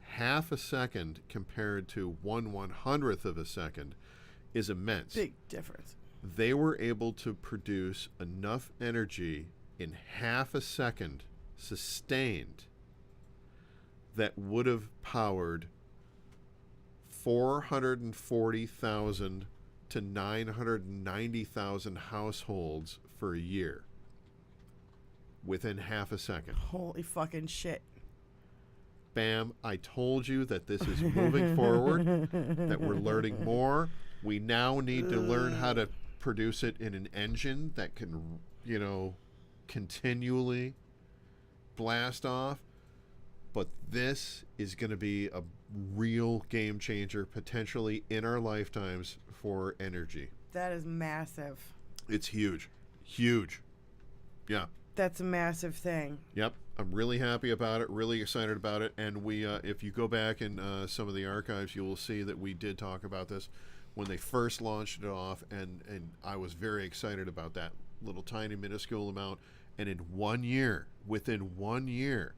Half a second compared to 1/100th of a second is immense. Big difference. They were able to produce enough energy in half a second, sustained, that would have powered 440,000 to 990,000 households for a year within half a second. Holy fucking shit. Bam, I told you that this is moving forward, that we're learning more. We now need to learn how to produce it in an engine that can, you know, continually blast off. But this is going to be a real game changer, potentially in our lifetimes, for energy. That is massive. It's huge. Huge. Yeah. That's a massive thing. Yep. I'm really happy about it, really excited about it. And we, if you go back in some of the archives, you will see that we did talk about this when they first launched it off. And I was very excited about that little tiny minuscule amount. And in 1 year, within 1 year,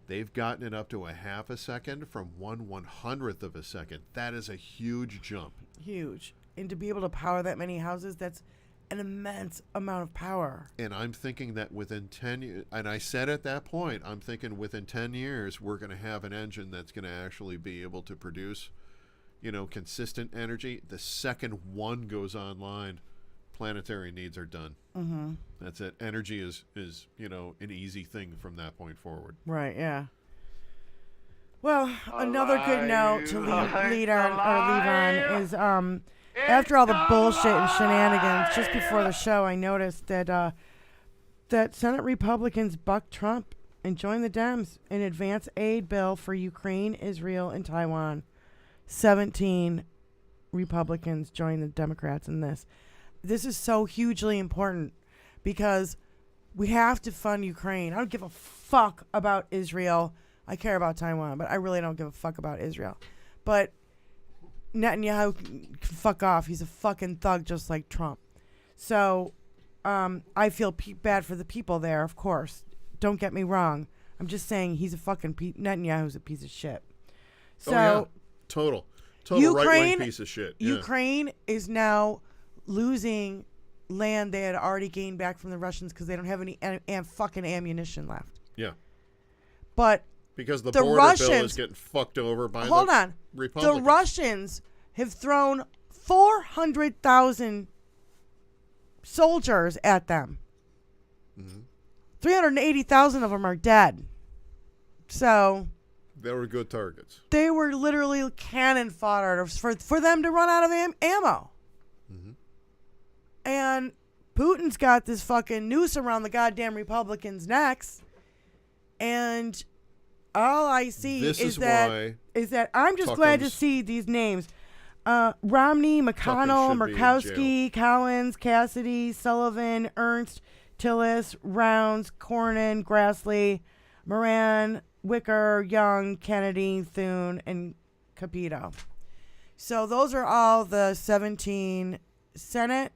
they've gotten it up to a half a second from 1/100th of a second. That is a huge jump. Huge. And to be able to power that many houses, that's an immense amount of power. And I'm thinking that within 10 years, and I said at that point, I'm thinking within 10 years, we're going to have an engine that's going to actually be able to produce, you know, consistent energy. The second one goes online, planetary needs are done. Mm-hmm. That's it. Energy is, you know, an easy thing from that point forward. Right, yeah. Well, another good note to leave on is after all the bullshit and shenanigans, just before the show, I noticed that that Senate Republicans bucked Trump and joined the Dems in advance aid bill for Ukraine, Israel, and Taiwan. 17 Republicans joined the Democrats in this. This is so hugely important because we have to fund Ukraine. I don't give a fuck about Israel. I care about Taiwan, but I really don't give a fuck about Israel. But Netanyahu can fuck off. He's a fucking thug just like Trump. So I feel bad for the people there, of course. Don't get me wrong. I'm just saying he's a fucking Netanyahu's a piece of shit. So total Ukraine, right-wing piece of shit. Yeah. Ukraine is now losing land they had already gained back from the Russians because they don't have any fucking ammunition left. Yeah. But because the border Russians, bill is getting fucked over by the Republicans. The Russians have thrown 400,000 soldiers at them. 380,000 of them are dead. So they were good targets. They were literally cannon fodder for them to run out of ammo. And Putin's got this fucking noose around the goddamn Republicans' necks. And all I see is that I'm just glad to see these names. Romney, McConnell, Murkowski, Collins, Cassidy, Sullivan, Ernst, Tillis, Rounds, Cornyn, Grassley, Moran, Wicker, Young, Kennedy, Thune, and Capito. So those are all the 17 Senate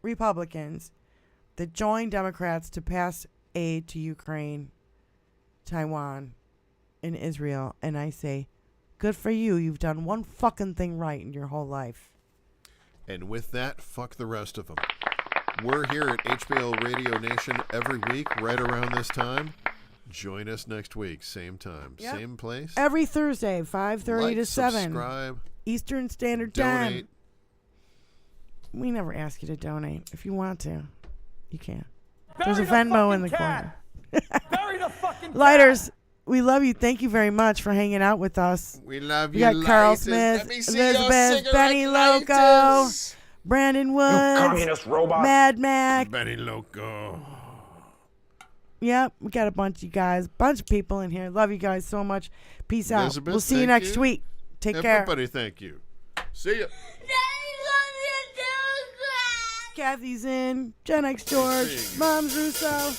Republicans that joined Democrats to pass aid to Ukraine, Taiwan, and Israel. And I say, good for you. You've done one fucking thing right in your whole life. And with that, fuck the rest of them. We're here at HBL Radio Nation every week, right around this time. Join us next week, same time, same place. Every Thursday, 5:30 to 7. Subscribe. Eastern Standard Time. We never ask you to donate. If you want to, you can. There's a Venmo in the corner. Bury the fucking Lighters, we love you. Thank you very much for hanging out with us. We love you. We got Carl Smith, Elizabeth, Benny Loco, Brandon Woods, communist robot. Mad Mac, Benny Loco. Yep, we got a bunch of you guys, bunch of people in here. Love you guys so much. Peace out. Elizabeth, We'll see you next week. Take care. Everybody, thank you. See ya. Kathy's in. Gen X George. Mom's Russo.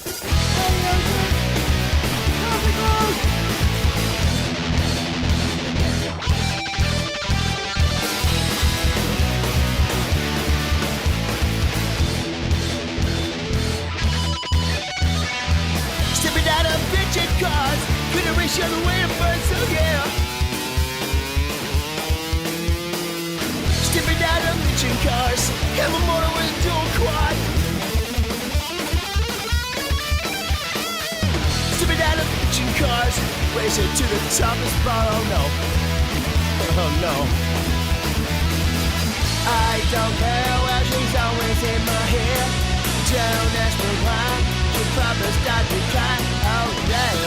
Stepping out of bitchin' cars, couldn't reach the other way to burn, so yeah. Stepping out of bitchin' cars, have a motor with a dual quad. Stepping out of bitchin' cars, racing to the top of the spot, oh no. Oh no. I don't care where she's always in my hair. Don't ask me why. She probably start to cry. Oh yeah.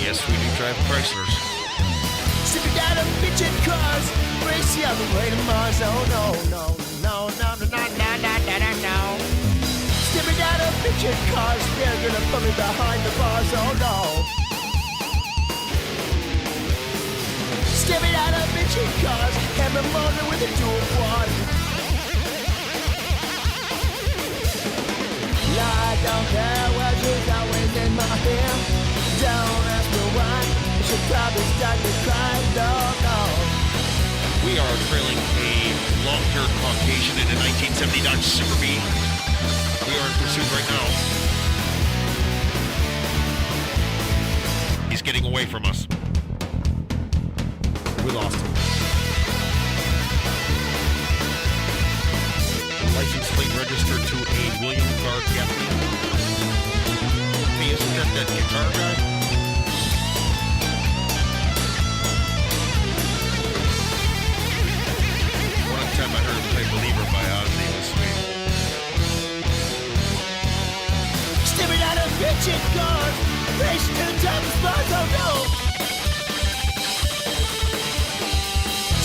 Yes, we do drive Chryslers. Stepping out of bitchin' cars, race the other way to Mars. Oh no, no, no, no, no, no, no, no, no, no, no. Stepping out of bitchin' cars, they're gonna put me behind the bars. Oh no. Stepping out of bitchin' cars, have a motor with a dual quad. I don't care what she's always in my hair. Don't ask me why. She'll probably start to cry. No, no. We are trailing a long-haired Caucasian in a 1970 Dodge Super Bee. We are in pursuit right now. He's getting away from us. We lost him. License plate registered to a William Clark Gaffney. Hey, isn't that guitar guy? One time I heard him play Believer by Ozzy. It was sweet. Stepping out of bitchin' top of spots, oh no.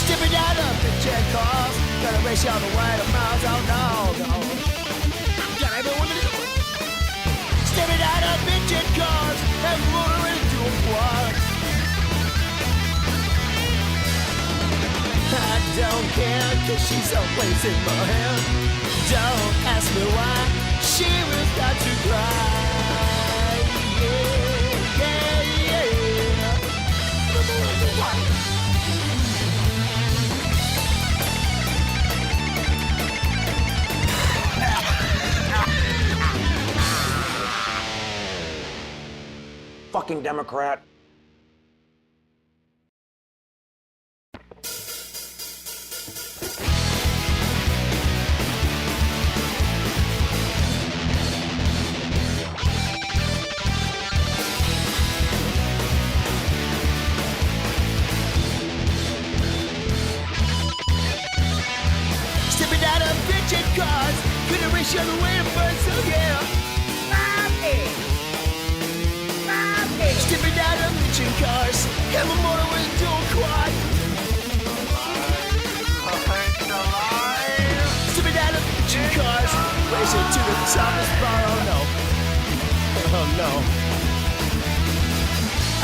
Stepping out of the jet cars, gonna race you all the way to Mars, oh no, no. Got everyone to do. Stepping out of jet cars, and motor into a quad. I don't care, cause she's always in my head. Don't ask me why, she will start to cry. Yeah, yeah, yeah. Fucking Democrat. Stepping out of bitchin' cars, couldn't race you on the way to burn, so yeah. Stepping out of bitchin' cars, have a motor with a dual quad. Stepping out of bitchin' cars, racing to the top of the bar, oh no. Oh no.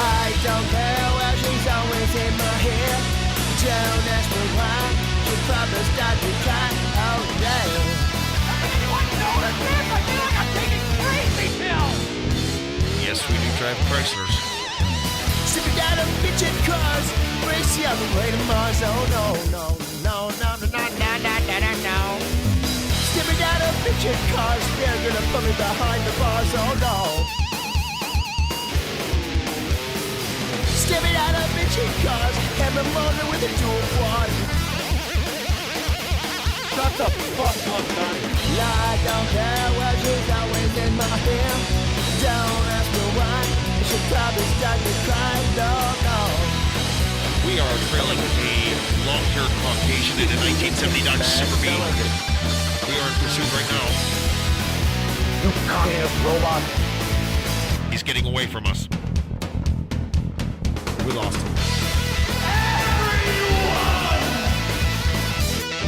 I don't care, well she's always in my head. Don't ask me why, she probably start to cry, oh yeah. Yes, we do drive Chryslers. Stepping out of bitchin' cars, racing on the way to Mars, oh no, no, no, no, no, no, no, no, no, no, no. Stepping out of bitchin' cars, they're gonna put me behind the bars, oh no. Stepping out of bitchin' cars, have a motor with a dual quad. Shut the fuck up, Donnie. I don't care, well she's always in my hair. Don't ask me why, she probably start to cry, no, no. We are trailing a long-haired Caucasian in a 1970 Dodge Super B. We are in pursuit right now. You communist robot. He's getting away from us. We lost him.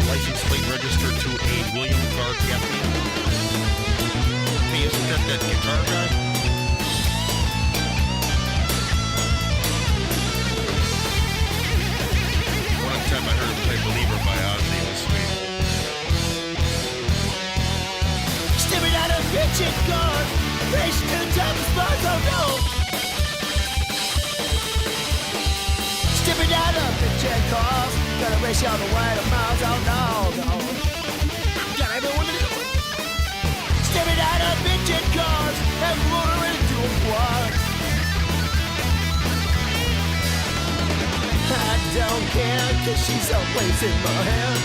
License plate registered to a William Clark Gaffney. Hey, isn't that guitar guy? One time I heard him play Believer by Ozzy. It was sweet. Stepping out of bitchin' cars, racing to the top of spots, oh no. Stepping out of bitchin' cars, gonna race you all the way to Mars, oh no, no. Got everyone to do. Stepping out of bitchin' cars, and motor into a quad. I don't care, cause she's always in my head.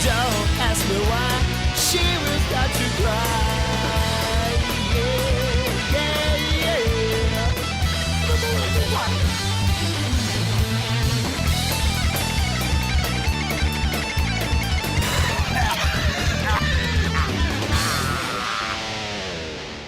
Don't ask me why, she will start to cry, yeah.